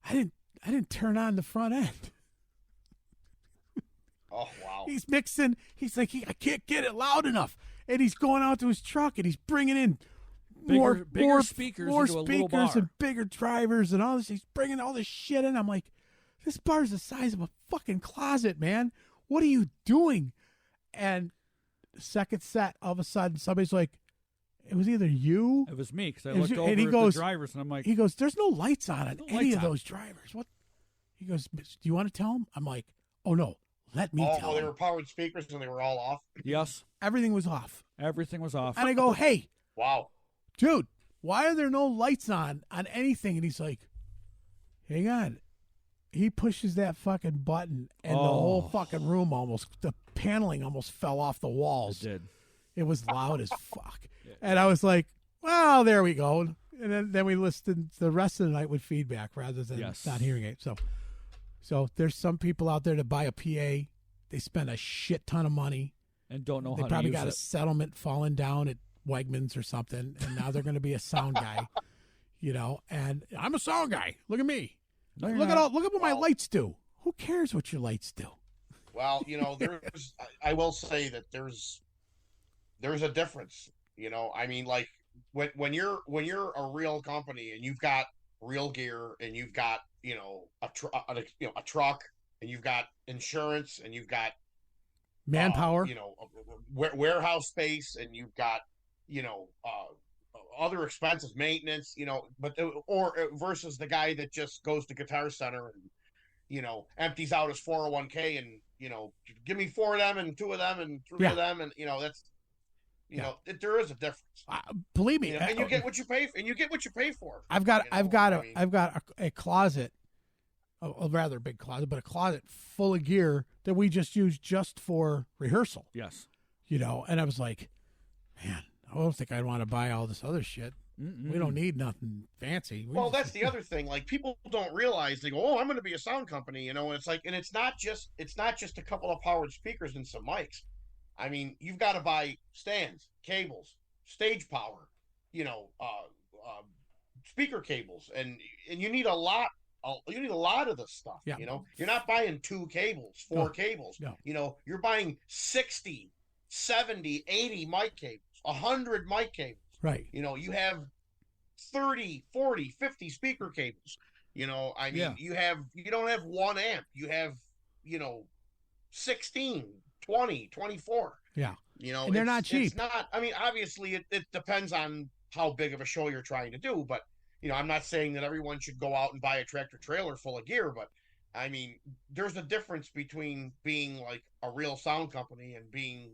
I didn't turn on the front end.
oh wow.
He's mixing. He's like, I can't get it loud enough, and he's going out to his truck, and he's bringing in
Bigger speakers
more
into a little
speakers
bar.
and bigger drivers and all this. He's bringing all this shit in. I'm like, this bar's the size of a fucking closet, man. What are you doing? And the second set, all of a sudden, somebody's like, it was either you.
It was me because I
It was
looked
you-
over
and he
at
goes-
the drivers and I'm like,
He goes, there's no lights on
No
any
lights
of
on.
those drivers. What? He goes, do you want to tell him? I'm like, oh no, let me tell
They
him.
were powered speakers and they were all off.
yes,
Everything was off.
everything was off.
And I go, hey,
Wow.
dude, why are there no lights on anything? And he's like, hang on. He pushes that fucking button, and the whole fucking room the paneling almost fell off the walls.
It did.
It was loud as fuck. And I was like, well, there we go. And then we listened the rest of the night with feedback rather than not hearing it. So there's some people out there that buy a PA. They spend a shit ton of money.
And don't know how to use it.
They probably got a settlement falling down at Wegmans or something, and now they're going to be a sound guy. And I'm a sound guy. Look at me.
No,
look at what my lights do. Who cares what your lights do?
Well, I will say that there's a difference. I mean, like when you're a real company and you've got real gear and you've got a truck and you've got insurance and you've got
manpower,
warehouse space, and you've got other expenses, maintenance, versus the guy that just goes to Guitar Center and empties out his 401k and give me 4 of them and 2 of them and 3 of them, and that's there is a difference.
Believe me,
and you get what you pay for, and you get what you pay for.
I've got a closet, a rather big closet, but a closet full of gear that we just use just for rehearsal.
Yes,
and I was like, man, I don't think I'd want to buy all this other shit.
Mm-mm.
We don't need nothing fancy.
That's the other thing. Like, people don't realize, they go, "Oh, I'm going to be a sound company," and it's like, and it's not just a couple of powered speakers and some mics. I mean, you've got to buy stands, cables, stage power, speaker cables, and you need a lot. You need a lot of this stuff.
Yeah.
You're not buying 2 cables, 4 cables.
No.
You're buying 60, 70, 80 mic cables, 100 mic cables.
Right.
You have 30, 40, 50 speaker cables. You don't have 1 amp. You have, 16, 20, 24.
Yeah.
And
they're not cheap.
It's not, obviously it depends on how big of a show you're trying to do, but I'm not saying that everyone should go out and buy a tractor trailer full of gear, but there's a difference between being like a real sound company and being,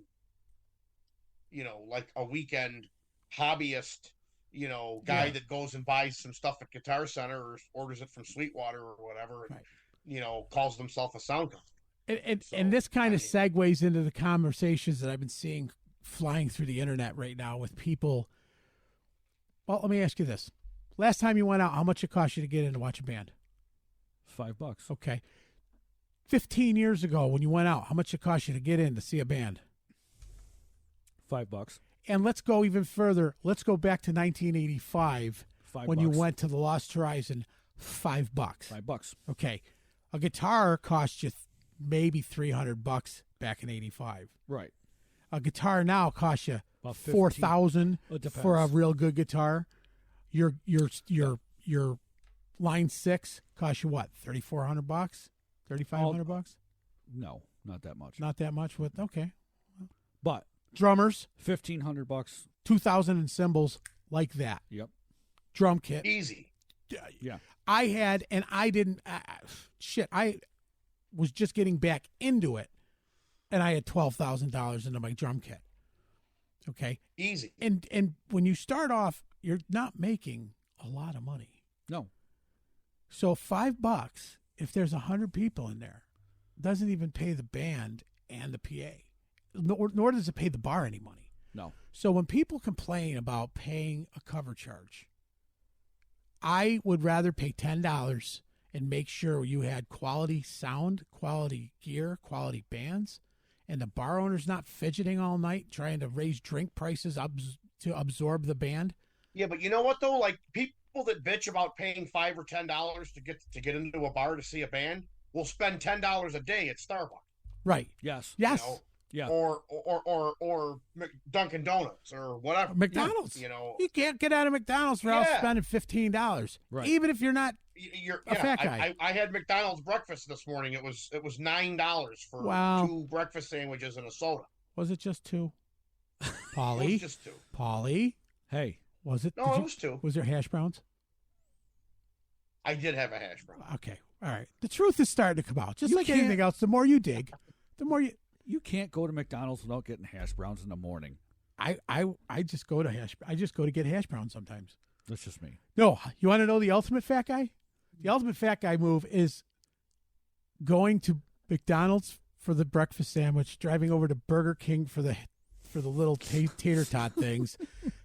like a weekend hobbyist, guy that goes and buys some stuff at Guitar Center or orders it from Sweetwater or whatever, and, calls himself a sound company.
And this kind of segues into the conversations that I've been seeing flying through the internet right now with people. Well, let me ask you this. Last time you went out, how much it cost you to get in to watch a band?
$5.
Okay. 15 years ago when you went out, how much it cost you to get in to see a band?
$5.
And let's go even further. Let's go back to 1985 when
$5.
you went to the Lost Horizon. $5.
$5.
Okay. A guitar cost you maybe $300 back in 85.
Right.
A guitar now costs you
About
$4,000
It
for a
depends.
real good guitar. Your line 6 costs you what? $3,400, $3,500.
No, not that much.
Not that much. Okay.
But
Drummers,
$1,500.
2,000 in cymbals like that.
Yep.
Drum kit.
Easy.
Yeah.
I had, and I didn't. I was just getting back into it, and I had $12,000 into my drum kit. Okay.
Easy.
And when you start off, you're not making a lot of money.
No.
So $5, if there's 100 people in there, doesn't even pay the band and the PA. Nor does it pay the bar any money.
No.
So when people complain about paying a cover charge, I would rather pay $10 and make sure you had quality sound, quality gear, quality bands, and the bar owner's not fidgeting all night trying to raise drink prices to absorb the band.
Yeah, but you know what though? Like, people that bitch about paying $5 or $10 to get into a bar to see a band will spend $10 a day at Starbucks.
Right.
Yes.
Yes.
Yeah.
Or Dunkin' Donuts or whatever.
McDonald's. You can't get out of McDonald's without spending $15.
Right.
Even if you're not
You're
a fat guy.
I had McDonald's breakfast this morning. It was $9 for
Wow.
2 breakfast sandwiches and a soda.
Was it just 2?
It
Paulie.
was just 2.
Paulie.
Hey.
Was it?
No, it was 2.
Was there hash browns?
I did have a hash brown.
Okay. All right. The truth is starting to come out. Just
You
like
can't-
anything else, the more you dig, the more you.
You can't go to McDonald's without getting hash browns in the morning.
I just go to get hash browns sometimes.
That's just me.
No, you want to know the ultimate fat guy? The ultimate fat guy move is going to McDonald's for the breakfast sandwich, driving over to Burger King for the little tater tot things,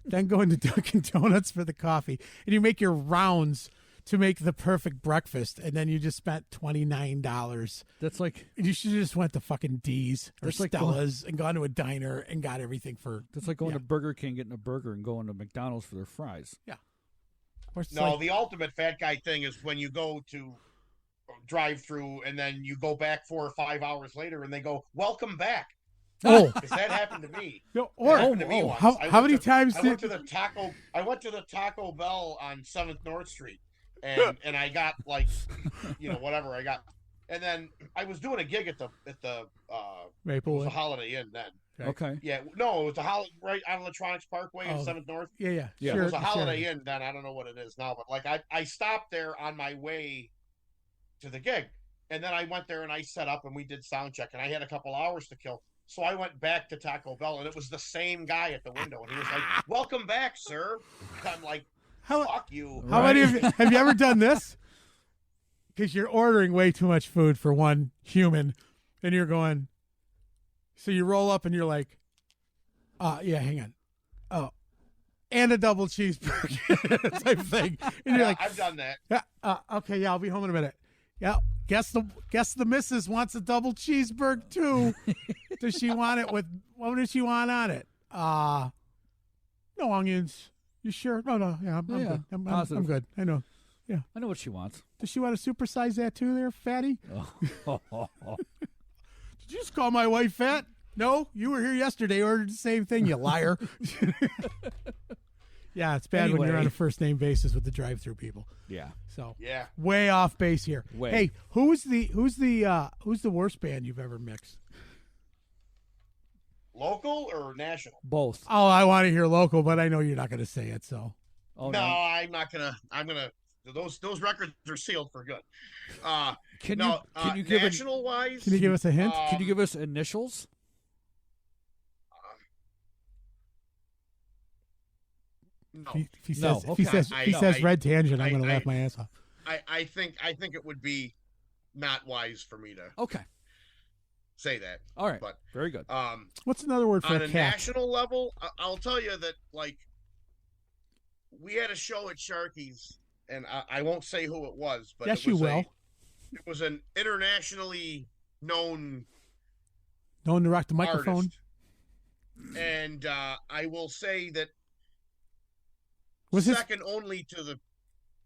then going to Dunkin' Donuts for the coffee, and you make your rounds to make the perfect breakfast, and then you just spent $29.
That's like
you should have just went to fucking D's or
That's like
Stella's and gone to a diner and got everything for.
that's like going to Burger King, getting a burger, and going to McDonald's for their fries.
Yeah. Or it's
No,
like-
the ultimate fat guy thing is when you go to drive through and then you go back 4 or 5 hours later and they go, "Welcome back."
oh,
Because that happened to me.
no,
That
or
happened to me once.
how
I
how
went
many
to-
times
I
did
went to the Taco Bell on 7th North Street, and I got like, whatever I got, and then I was doing a gig at the it was a
Maplewood?
Holiday Inn then.
Okay.
Yeah, no, it was a holiday right on Electronics Parkway in
Oh.
7th North.
Yeah.
Yeah.
Sure,
It was a Holiday
sure.
Inn then. I don't know what it is now, but like I stopped there on my way to the gig, and then I went there and I set up and we did sound check, and I had a couple hours to kill. So I went back to Taco Bell, and it was the same guy at the window, and he was like, "Welcome back, sir." I'm like,
How,
"Fuck you."
how many of you have you ever done this? Because you're ordering way too much food for one human, and you're going. So you roll up and you're like, yeah, hang on. Oh, and a double cheeseburger type thing. And you're
Yeah,
like,
I've done that.
yeah, okay, yeah, I'll be home in a minute. Yeah, guess the missus wants a double cheeseburger too. Does she want it with what does she want on it? No onions. You sure? No. Yeah, I'm
Yeah,
good. I'm
positive.
good. I know.
I know what she wants.
Does she want to supersize that too, there, fatty?
Oh.
Did you just call my wife fat? No, you were here yesterday, ordered the same thing, you liar. Yeah, it's bad when you're
Anyway.
on a first name basis with the drive-through people.
Yeah.
So
Yeah.
way off base here.
Way.
Hey, who's the worst band you've ever mixed?
Local or national?
Both.
Oh, I want to hear local, but I know you're not going to say it. So
Oh
No, I'm not gonna. I'm gonna. Those records are sealed for good.
Can
No,
you give
national wise?
can you give us a hint?
can you give us initials?
No,
If he
No,
says if he
okay.
says if he
No,
says
I-
red tangent, I'm
I-
going to
I-
laugh my ass off.
I think it would be not wise for me to
Okay.
say that.
All right.
But
Very good.
What's another word for
on
a
a
cat?
national level, I'll tell you that like we had a show at Sharky's, and I won't say who it was, but
Yes,
it
you
was
will.
it was an internationally known
No one to rock the microphone.
artist. And I will say that
Was his
second only to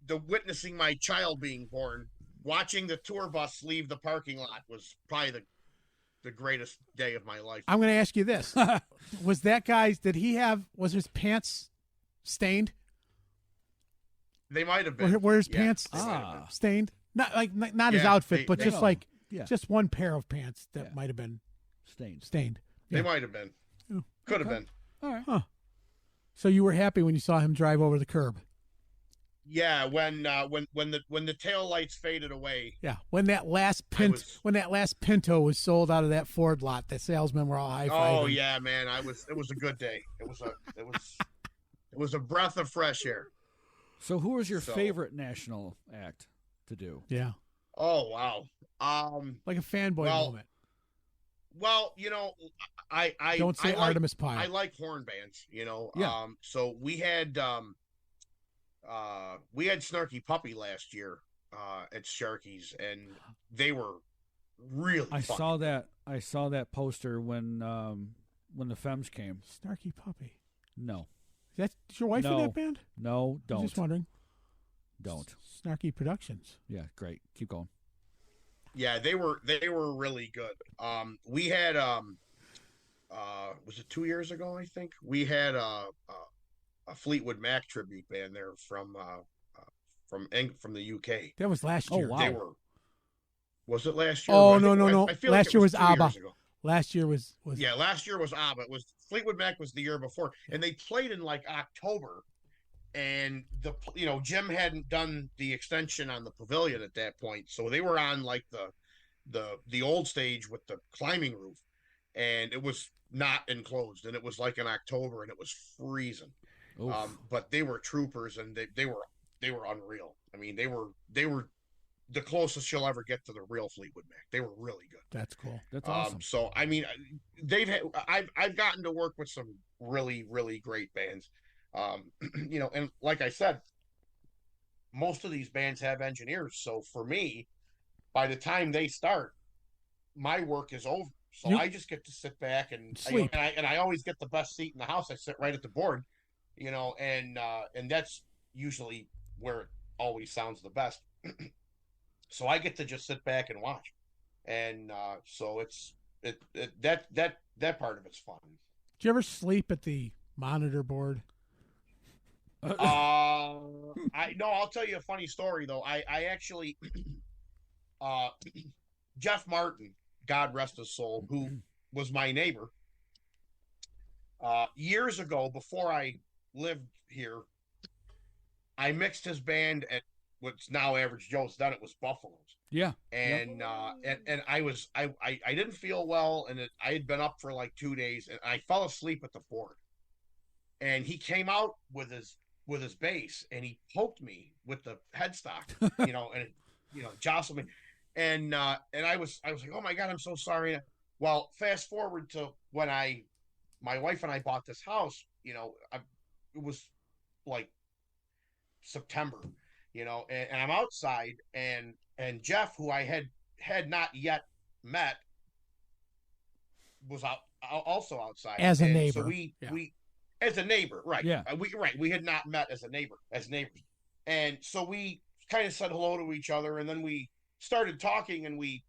the witnessing my child being born, watching the tour bus leave the parking lot was probably the greatest day of my life.
I'm going to ask you this: was that guy's? Did he have? Was his pants stained?
They might have been.
Were his
Yeah,
pants
they might have been.
stained? Not his
Yeah,
outfit, but
they-
just
No.
like
Yeah.
just one pair of pants that
Yeah.
might have been
Stained.
stained.
They
Yeah.
might have been.
Oh,
Could have
okay.
been.
All right.
Huh. So you were happy when you saw him drive over the curb?
Yeah, when the tail lights faded away.
Yeah. When that last Pinto was sold out of that Ford lot, the salesmen were all high fiving.
Oh yeah, man! It was a good day. It was a breath of fresh air.
So who was your
So-
favorite national act to do?
Yeah.
Oh wow.
Like a fanboy
Well,
moment.
Well, I
Don't say
I like,
Artemis
I
Pyle.
like horn bands,
Yeah.
So we had Snarky Puppy last year at Sharky's, and they were really
I
fun.
saw that poster when the Femmes came.
Snarky Puppy.
No.
Is your wife in
No.
that band?
No,
I'm
don't.
just wondering.
Don't.
Snarky Productions.
Yeah, great. Keep going.
Yeah, they were really good. We had was it 2 years ago? I think we had a Fleetwood Mac tribute band there from the UK.
That was last
Oh,
year.
wow.
They were. Was it last year?
Oh,
I think-
no.
I feel
Last
like it
year was
2 years
ABBA.
ago.
Last year was
Yeah, last year was ABBA. It was Fleetwood Mac was the year before, and they played in like October, and Jim hadn't done the extension on the pavilion at that point, so they were on like the old stage with the climbing roof, and it was not enclosed, and it was like in October, and it was freezing, But they were troopers, and they were unreal. I mean, they were the closest you'll ever get to the real Fleetwood Mac. They were really good.
That's cool.
That's awesome.
So I mean, I've gotten to work with some really, really great bands. And like I said, most of these bands have engineers. So for me, by the time they start, my work is over. So I just get to sit back and
sleep.
And I always get the best seat in the house. I sit right at the board, and that's usually where it always sounds the best. So I get to just sit back and watch, and so that part of it's fun.
Do you ever sleep at the monitor board?
I'll tell you a funny story though. I actually, Jeff Martin, God rest his soul, who was my neighbor, years ago before I lived here, I mixed his band at what's now Average Joe's. Then it was Buffalo's.
Yeah.
And and I didn't feel well, and I had been up for like 2 days, and I fell asleep at the board. And he came out with his bass, and he poked me with the headstock, and it, jostled me, and I was like, oh my God, I'm so sorry. Well, fast forward to when my wife and I bought this house, it was like September, and I'm outside, and Jeff, who I had not yet met, was also outside
as a neighbor.
So we as a neighbor, right?
Yeah,
we had not met as neighbors, and so we kind of said hello to each other, and then we started talking, and we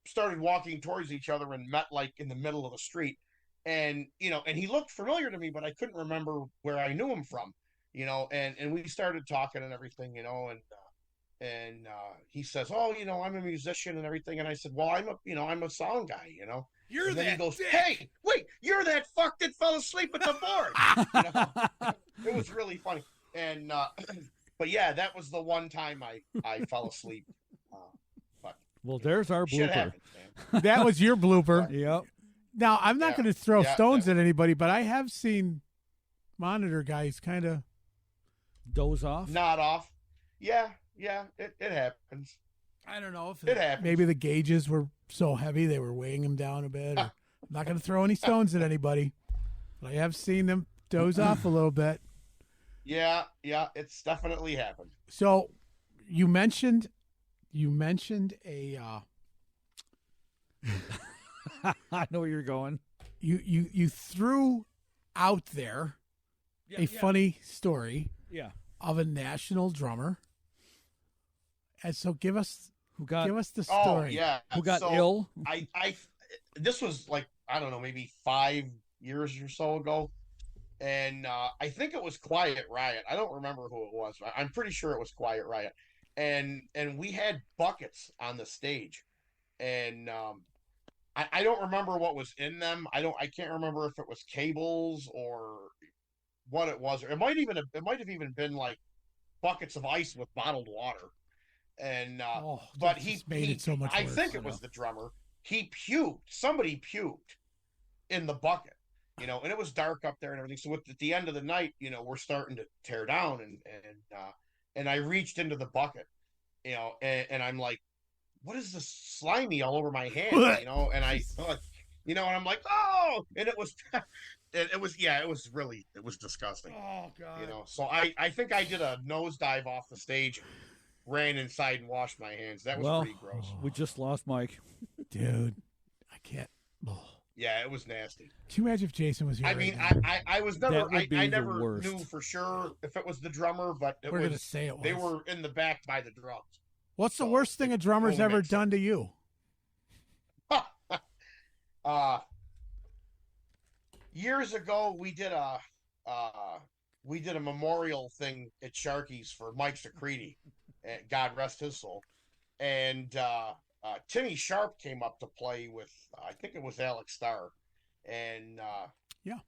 started walking towards each other, and met like in the middle of the street, and and he looked familiar to me, but I couldn't remember where I knew him from, and we started talking and everything, and he says, oh, I'm a musician and everything, and I said, well, I'm a sound guy,
You're
and then
that
he goes,
dick.
hey, wait, you're that fuck that fell asleep at the board. It was really funny. And but yeah, that was the one time I fell asleep. But
well, there's our
shit
blooper.
happens, man.
That was your blooper.
Yep.
Now, I'm not going to throw
Yeah,
stones
yeah.
at anybody, but I have seen monitor guys kind of
Doze off.
Not off. Yeah, it happens.
I don't know if
It happens.
maybe the gauges were so heavy they were weighing him down a bit. Or, I'm not going to throw any stones at anybody, but I have seen them doze off a little bit.
Yeah, it's definitely happened.
So you mentioned a
I know where you're going.
you threw out there a funny story
Yeah.
of a national drummer. And so give us the story.
Oh yeah.
Who got
So
ill?
I this was like, I don't know, maybe 5 years or so ago. And I think it was Quiet Riot. I don't remember who it was. I'm pretty sure it was Quiet Riot. And we had buckets on the stage. And I don't remember what was in them. I can't remember if it was cables or what it was. Or it might have even been like buckets of ice with bottled water. And but he
made it so much
I
worse.
think it was the drummer. He puked. Somebody puked in the bucket, and it was dark up there and everything. So at the end of the night, we're starting to tear down, and I reached into the bucket, and I'm like, what is this slimy all over my hand, and I, and I'm like, oh, and it was, it was disgusting.
Oh God.
So I think I did a nosedive off the stage, ran inside and washed my hands. That was pretty gross.
We just lost Mike.
Dude, I can't. Oh.
Yeah, it was nasty.
Can you imagine if Jason was here?
I mean,
right now?
I was never,
That would be
I
the
never
worst.
knew for sure if it was the drummer, but
We're gonna say it was.
They were in the back by the drums.
What's the worst thing a drummer's
totally
ever
makes
done to you?
Years ago, we did a memorial thing at Sharky's for Mike Secreti, God rest his soul, and Timmy Sharp came up to play with, I think it was Alex Starr, and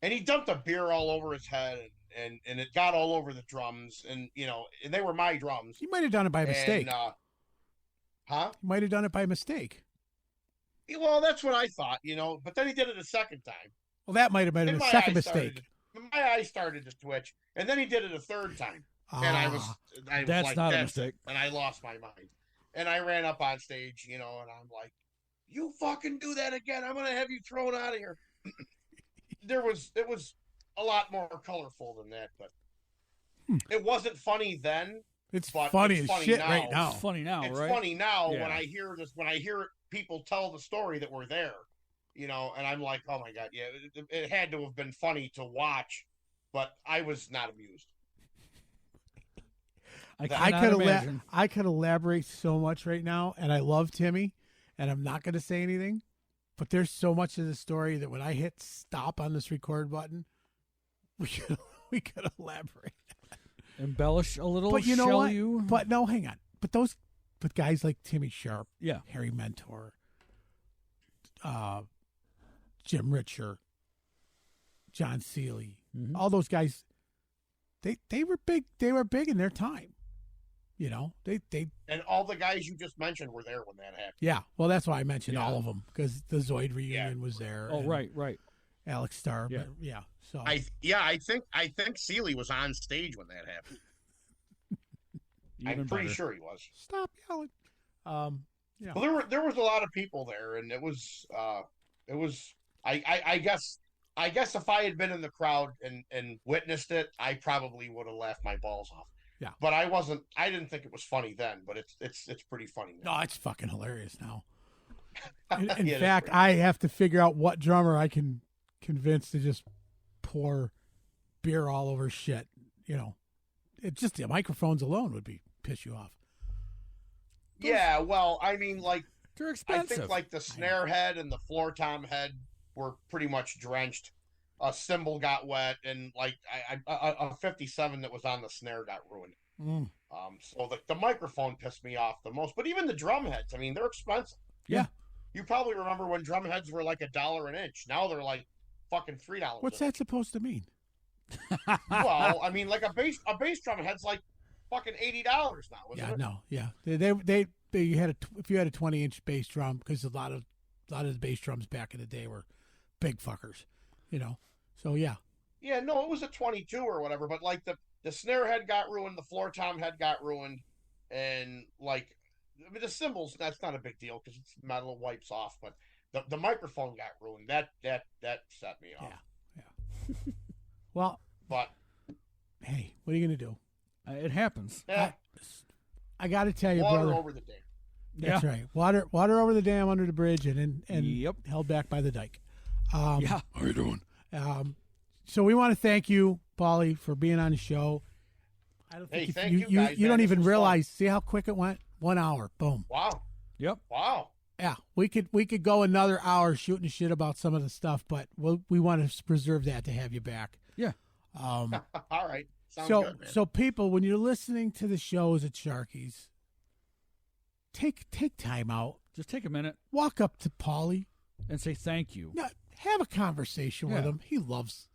and he dumped a beer all over his head, and it got all over the drums, and and they were my drums.
He might have done it by mistake.
He
might have done it by mistake.
Well, that's what I thought, but then he did it a second time.
Well, that might have been
And
a
my
second
eyes
mistake.
started- my eye started to twitch, and then he did it a third time, and I was
that's
like,
not a
that's
mistake.
it. And I lost my mind, and I ran up on stage, and I'm like, "You fucking do that again, I'm gonna have you thrown out of here." It was a lot more colorful than that, but it wasn't funny then.
It's
but
funny
it's
as
funny
shit
now.
right now.
It's funny now,
It's
right?
funny now
Yeah.
when I hear this, when I hear people tell the story that were there, and I'm like, oh my God, yeah, it had to have been funny to watch, but I was not amused.
I could elaborate so much right now, and I love Timmy, and I'm not going to say anything, but there's so much of the story that when I hit stop on this record button, we could elaborate.
Embellish a little.
But you know
shall
what?
You?
But no, hang on. But guys like Timmy Sharp,
Yeah.
Harry Mentor, Jim Richer, John Seeley, all those guys, they were big. They were big in their time. They
And all the guys you just mentioned were there when that happened.
Yeah, well, that's why I mentioned all of them, because the Zoid reunion was there.
Oh,
and
right.
Alex Starr.
Yeah.
But yeah. So
I think Seeley was on stage when that happened. I'm pretty sure he was.
Stop yelling. Yeah.
Well, there was a lot of people there, and it was I guess if I had been in the crowd and witnessed it, I probably would have laughed my balls off.
Yeah.
But I didn't think it was funny then, but it's pretty funny now.
No, it's fucking hilarious now. In
Yeah,
fact, I have to figure out what drummer I can convince to just pour beer all over shit. It just the microphones alone would piss you off.
Yeah, well, I mean, like,
They're
I
expensive.
think like the snare head and the floor tom head were pretty much drenched. A cymbal got wet, and like a 57 that was on the snare got ruined. So the microphone pissed me off the most. But even the drum heads, I mean, they're expensive.
Yeah.
You probably remember when drum heads were like $1 an inch. Now they're like fucking $3.
What's that supposed to mean?
Well, I mean, like a bass drum head's like fucking $80 now. Isn't
Yeah,
it?
no, yeah. They you had if you had a 20-inch bass drum, because a lot of the bass drums back in the day were big fuckers, So yeah.
Yeah, no, it was a 22 or whatever. But like the snare head got ruined, the floor tom head got ruined, and like I mean, the cymbals, that's not a big deal because it's metal, wipes off. But the microphone got ruined. That set me off.
Yeah. Well,
But
hey, what are you gonna do?
It happens.
I got to tell you,
water
brother.
over the dam.
That's right. Water over the dam, under the bridge, and
Yep.
held back by the dike.
Yeah.
How you doing?
So we want to thank you, Paulie, for being on the show. I don't think
Thank you guys,
you
man.
don't
This
even
was
realize. See how quick it went? 1 hour. Boom.
Wow.
Yep.
Wow.
Yeah, we could go another hour shooting shit about some of the stuff, but we want to preserve that to have you back.
Yeah.
All right. Sounds
So
good, man.
so people, when you're listening to the shows at Sharky's, take time out,
Just take a minute
walk up to Paulie,
and say thank you.
have a conversation with
Yeah.
him. He loves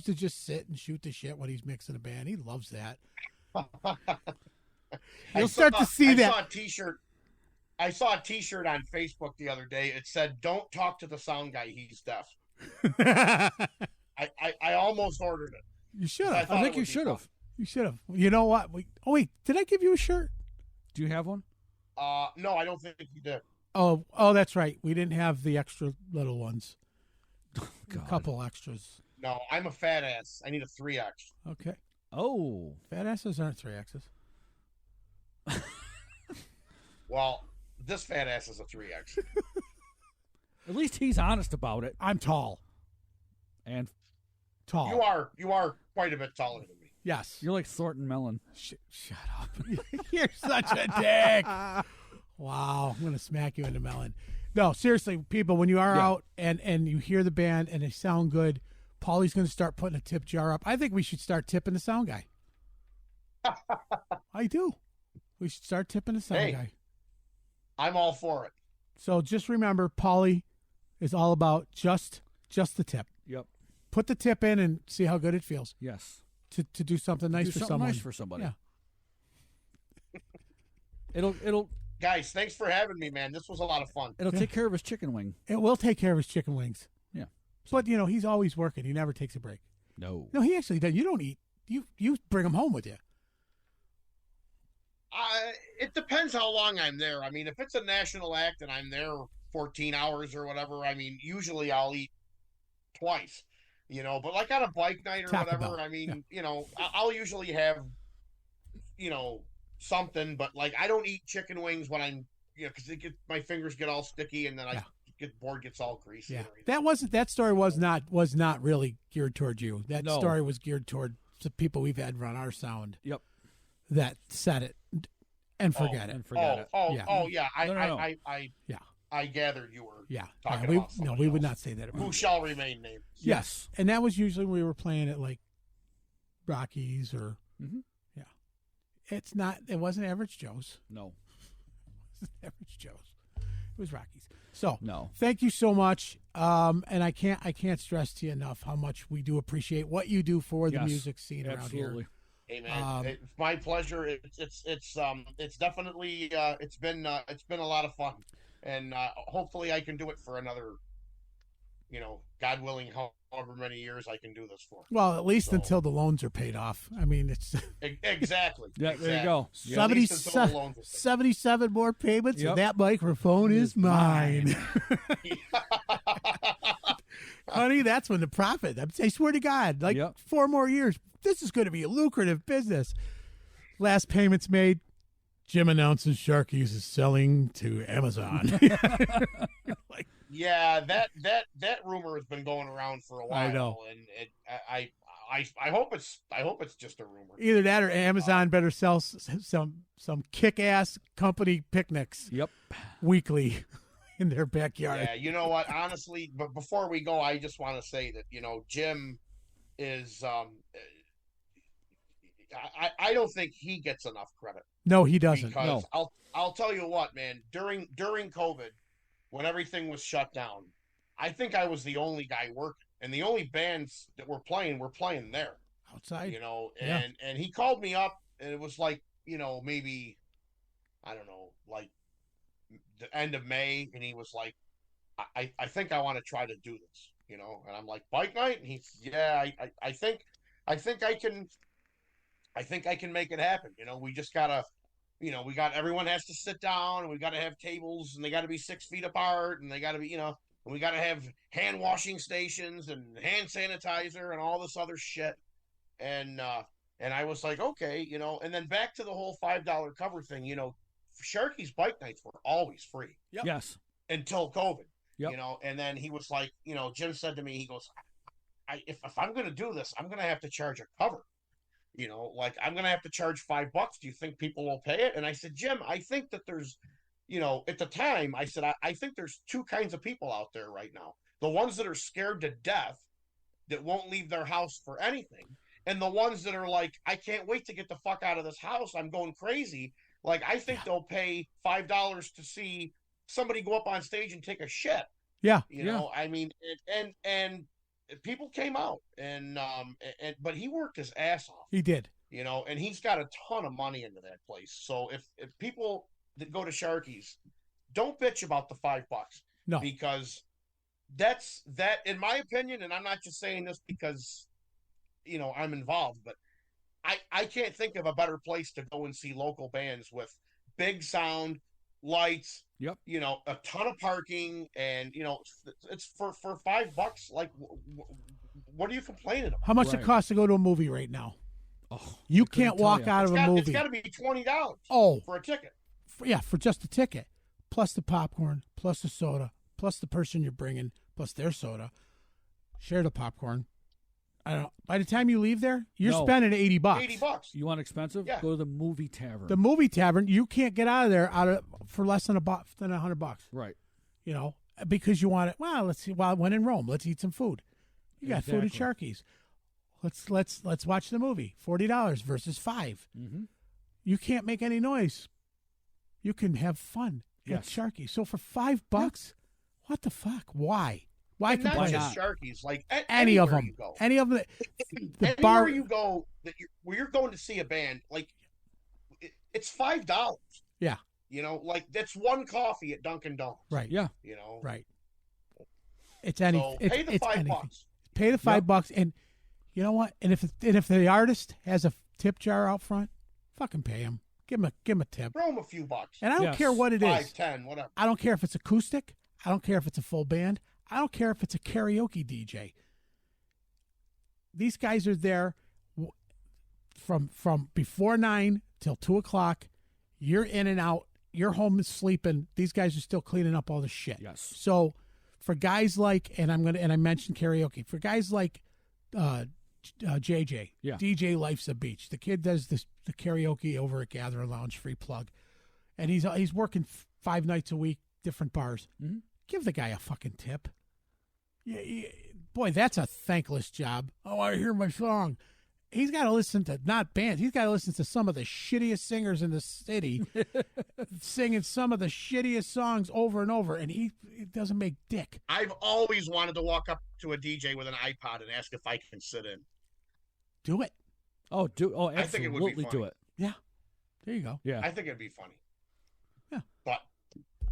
to just sit and shoot the shit when he's mixing a band. He loves that. You'll start to see that.
I saw a T-shirt on Facebook the other day. It said, "Don't talk to the sound guy. He's deaf." I almost ordered it.
You should
I
have.
thought
I
it
think you
would be
should
fun.
have.
You should have. You know what? Wait, did I give you a shirt?
Do you have one?
No, I don't think you did.
Oh, that's right. We didn't have the extra little ones.
God.
A couple extras.
No, I'm a fat ass. I need a 3X.
Okay.
Oh.
Fat asses aren't 3X's.
Well, this fat ass is a 3X.
At least he's honest about it.
I'm tall.
And
Tall.
You are quite a bit taller than me.
Yes.
you're like Thornton Mellon.
Shut up. You're such a dick. Wow. I'm going to smack you in the melon. No, seriously, people, when you are out and you hear the band and they sound good, Paulie's going to start putting a tip jar up. I think we should start tipping the sound guy. I do. We should start tipping the sound guy.
I'm all for it.
So just remember, Paulie is all about just the tip.
Yep.
Put the tip in and see how good it feels
Yes.
to do something nice
Do
for
something
someone.
nice for somebody.
Yeah.
It'll
Guys, thanks for having me, man. This was a lot of fun.
take care of his chicken wing.
It will take care of his chicken wings.
Yeah.
But, he's always working. He never takes a break.
No.
No, he actually does. You don't eat. You bring them home with you.
It depends how long I'm there. I mean, if it's a national act and I'm there 14 hours or whatever, I mean, usually I'll eat twice, but like on a bike night or
Taco
whatever,
Bell.
I mean, I'll usually have, something, but like I don't eat chicken wings when I'm, because my fingers get all sticky and then I get board gets all greasy.
Yeah, that story was not really geared toward you. That story was geared toward the people we've had run our sound.
Yep.
That said it and forget it.
And forget it.
Yeah. I gathered you were talking about somebody
we would
else.
not say that about
Who shall remain nameless.
Yes. And that was usually when we were playing at like Rockies or it wasn't Average Joe's.
No.
It wasn't Average Joe's. It was Rockies. So
no. Thank
you so much. And I can't stress to you enough how much we do appreciate what you do for the music scene around here.
Hey man, it's my pleasure. It's definitely it's been a lot of fun, and hopefully I can do it for another, God willing, however many years I can do this for.
Well, at least until the loans are paid off. I mean, it's
exactly.
Yeah, there you go.
77 more payments, and that microphone is mine. Honey, that's when the profit. I swear to God, 4 more years. This is going to be a lucrative business. Last payments made. Jim announces Sharkies is selling to Amazon.
Yeah, that rumor has been going around for a while.
I know,
and I hope it's just a rumor.
Either that or Amazon better sell some kick-ass company picnics.
Yep,
weekly in their backyard.
Yeah, you know what? Honestly, but before we go, I just want to say that Jim is I don't think he gets enough credit.
No, he doesn't.
Because I'll tell you what, man. During COVID, when everything was shut down, I think I was the only guy working, and the only bands that were playing there
outside.
And he called me up, and it was like maybe I don't know, like the end of May, and he was like, I think I want to try to do this, and I'm like, bike night, and he's I think I can make it happen. We just gotta, everyone has to sit down, and we got to have tables, and they got to be 6 feet apart, and they got to be, and we got to have hand washing stations and hand sanitizer and all this other shit. And I was like, okay, and then back to the whole $5 cover thing, Sharky's bike nights were always free.
Yep.
Yes.
Until COVID,
yep.
And then he was like, Jim said to me, he goes, if I'm going to do this, I'm going to have to charge a cover. Like I'm going to have to charge $5. Do you think people will pay it? And I said, Jim, I think that there's, at the time I said, I think there's 2 kinds of people out there right now. The ones that are scared to death that won't leave their house for anything. And the ones that are like, I can't wait to get the fuck out of this house. I'm going crazy. Like, I think they'll pay $5 to see somebody go up on stage and take a shit.
Yeah.
I mean, and people came out but he worked his ass off.
He did.
And he's got a ton of money into that place. So if people that go to Sharky's, don't bitch about the $5.
No.
Because that's in my opinion, and I'm not just saying this because I'm involved, but I can't think of a better place to go and see local bands with big sound, lights,
yep,
a ton of parking, and it's for $5. Like, what are you complaining about?
How much it costs to go to a movie right now?
Oh,
you can't walk out of a movie.
It's got to be $20. For a ticket.
For just a ticket, plus the popcorn, plus the soda, plus the person you're bringing, plus their soda. Share the popcorn. I don't know. By the time you leave there, you're spending $80.
$80.
You want expensive?
Yeah.
Go to the movie tavern.
The movie tavern, you can't get out of there for less than $100.
Right.
Because you want it. Well, let's see. Well, when in Rome, let's eat some food. You got food at Sharky's. Let's watch the movie. $40 versus $5.
Mm-hmm.
You can't make any noise. You can have fun at Sharky's. So for $5, what the fuck? Why? Why
not
complain?
just Sharky's, like
any of them.
You go.
Any of them. The
anywhere
bar
you go where you're going to see a band, like it's $5.
Yeah.
Like that's one coffee at Dunkin' Donuts.
Right.
Yeah.
Right. It's anything.
So pay the $5.
Pay the $5, and You know what? And if the artist has a tip jar out front, fucking pay him. Give him a tip.
Throw him a few bucks.
And I don't care what it is.
5, 10, whatever.
I don't care if it's acoustic. I don't care if it's a full band. I don't care if it's a karaoke DJ. These guys are there from before 9 till 2 o'clock. You're in and out. You're home sleeping. These guys are still cleaning up all the shit.
Yes.
So for guys like, and I mentioned karaoke, for guys like JJ, DJ Life's a Beach. The kid does the karaoke over at Gathering Lounge, free plug, and he's working 5 nights a week, different bars.
Mm-hmm.
Give the guy a fucking tip. Yeah, boy, that's a thankless job. Oh, I hear my song. He's got to listen to not bands. He's got to listen to some of the shittiest singers in the city singing some of the shittiest songs over and over, and he doesn't make dick.
I've always wanted to walk up to a DJ with an iPod and ask if I can sit in.
Do it.
Oh, absolutely.
I think it would be
do
funny.
it.
Yeah. There you go.
Yeah.
I think it'd be funny.
Yeah.
But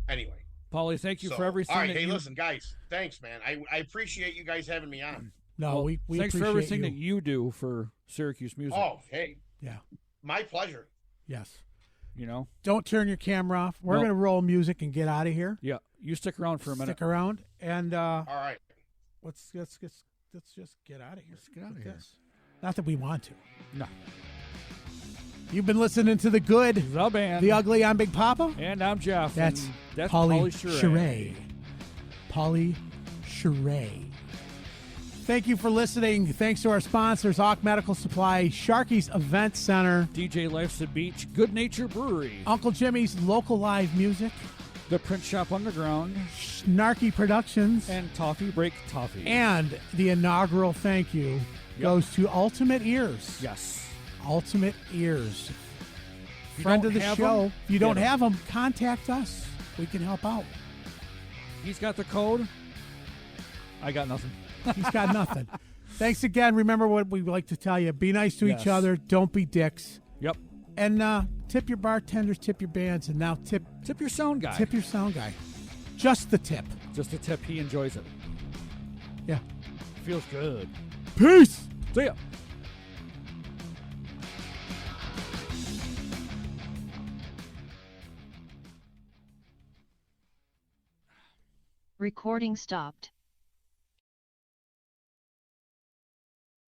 anyway.
Paulie, thank you for everything.
All right, hey, listen, guys. Thanks, man. I appreciate you guys having me on.
No, we
thanks
appreciate
for everything
you.
that you do for Syracuse music.
Oh, hey.
Yeah.
My pleasure.
Yes.
You know?
Don't turn your camera off. We're going to roll music and get out of here.
Yeah. You stick around for a minute.
Stick around. And
all right.
Let's just get out of here.
Let's get out of here.
Not that we want to.
No.
You've been listening to The Good,
The Band,
The Ugly. I'm Big Papa.
And I'm Jeff.
That's
Paulie
Scire. Paulie Scire. Thank you for listening. Thanks to our sponsors, Hawk Medical Supply, Sharky's Event Center,
DJ Life's the Beach, Good Nature Brewery,
Uncle Jimmy's Local Live Music,
The Print Shop Underground,
Snarky Productions,
and Toffee Break Toffee.
And the inaugural thank you goes to Ultimate Ears.
Yes.
Ultimate Ears. Friend of the show. If you don't have them, contact us. We can help out.
He's got the code. I got nothing.
He's got nothing. Thanks again. Remember what we like to tell you. Be nice to each other. Don't be dicks.
Yep.
And tip your bartenders, tip your bands, and now tip
your sound guy.
Tip your sound guy. Just the tip.
Just the tip. He enjoys it.
Yeah.
Feels good.
Peace.
See ya.
Recording stopped.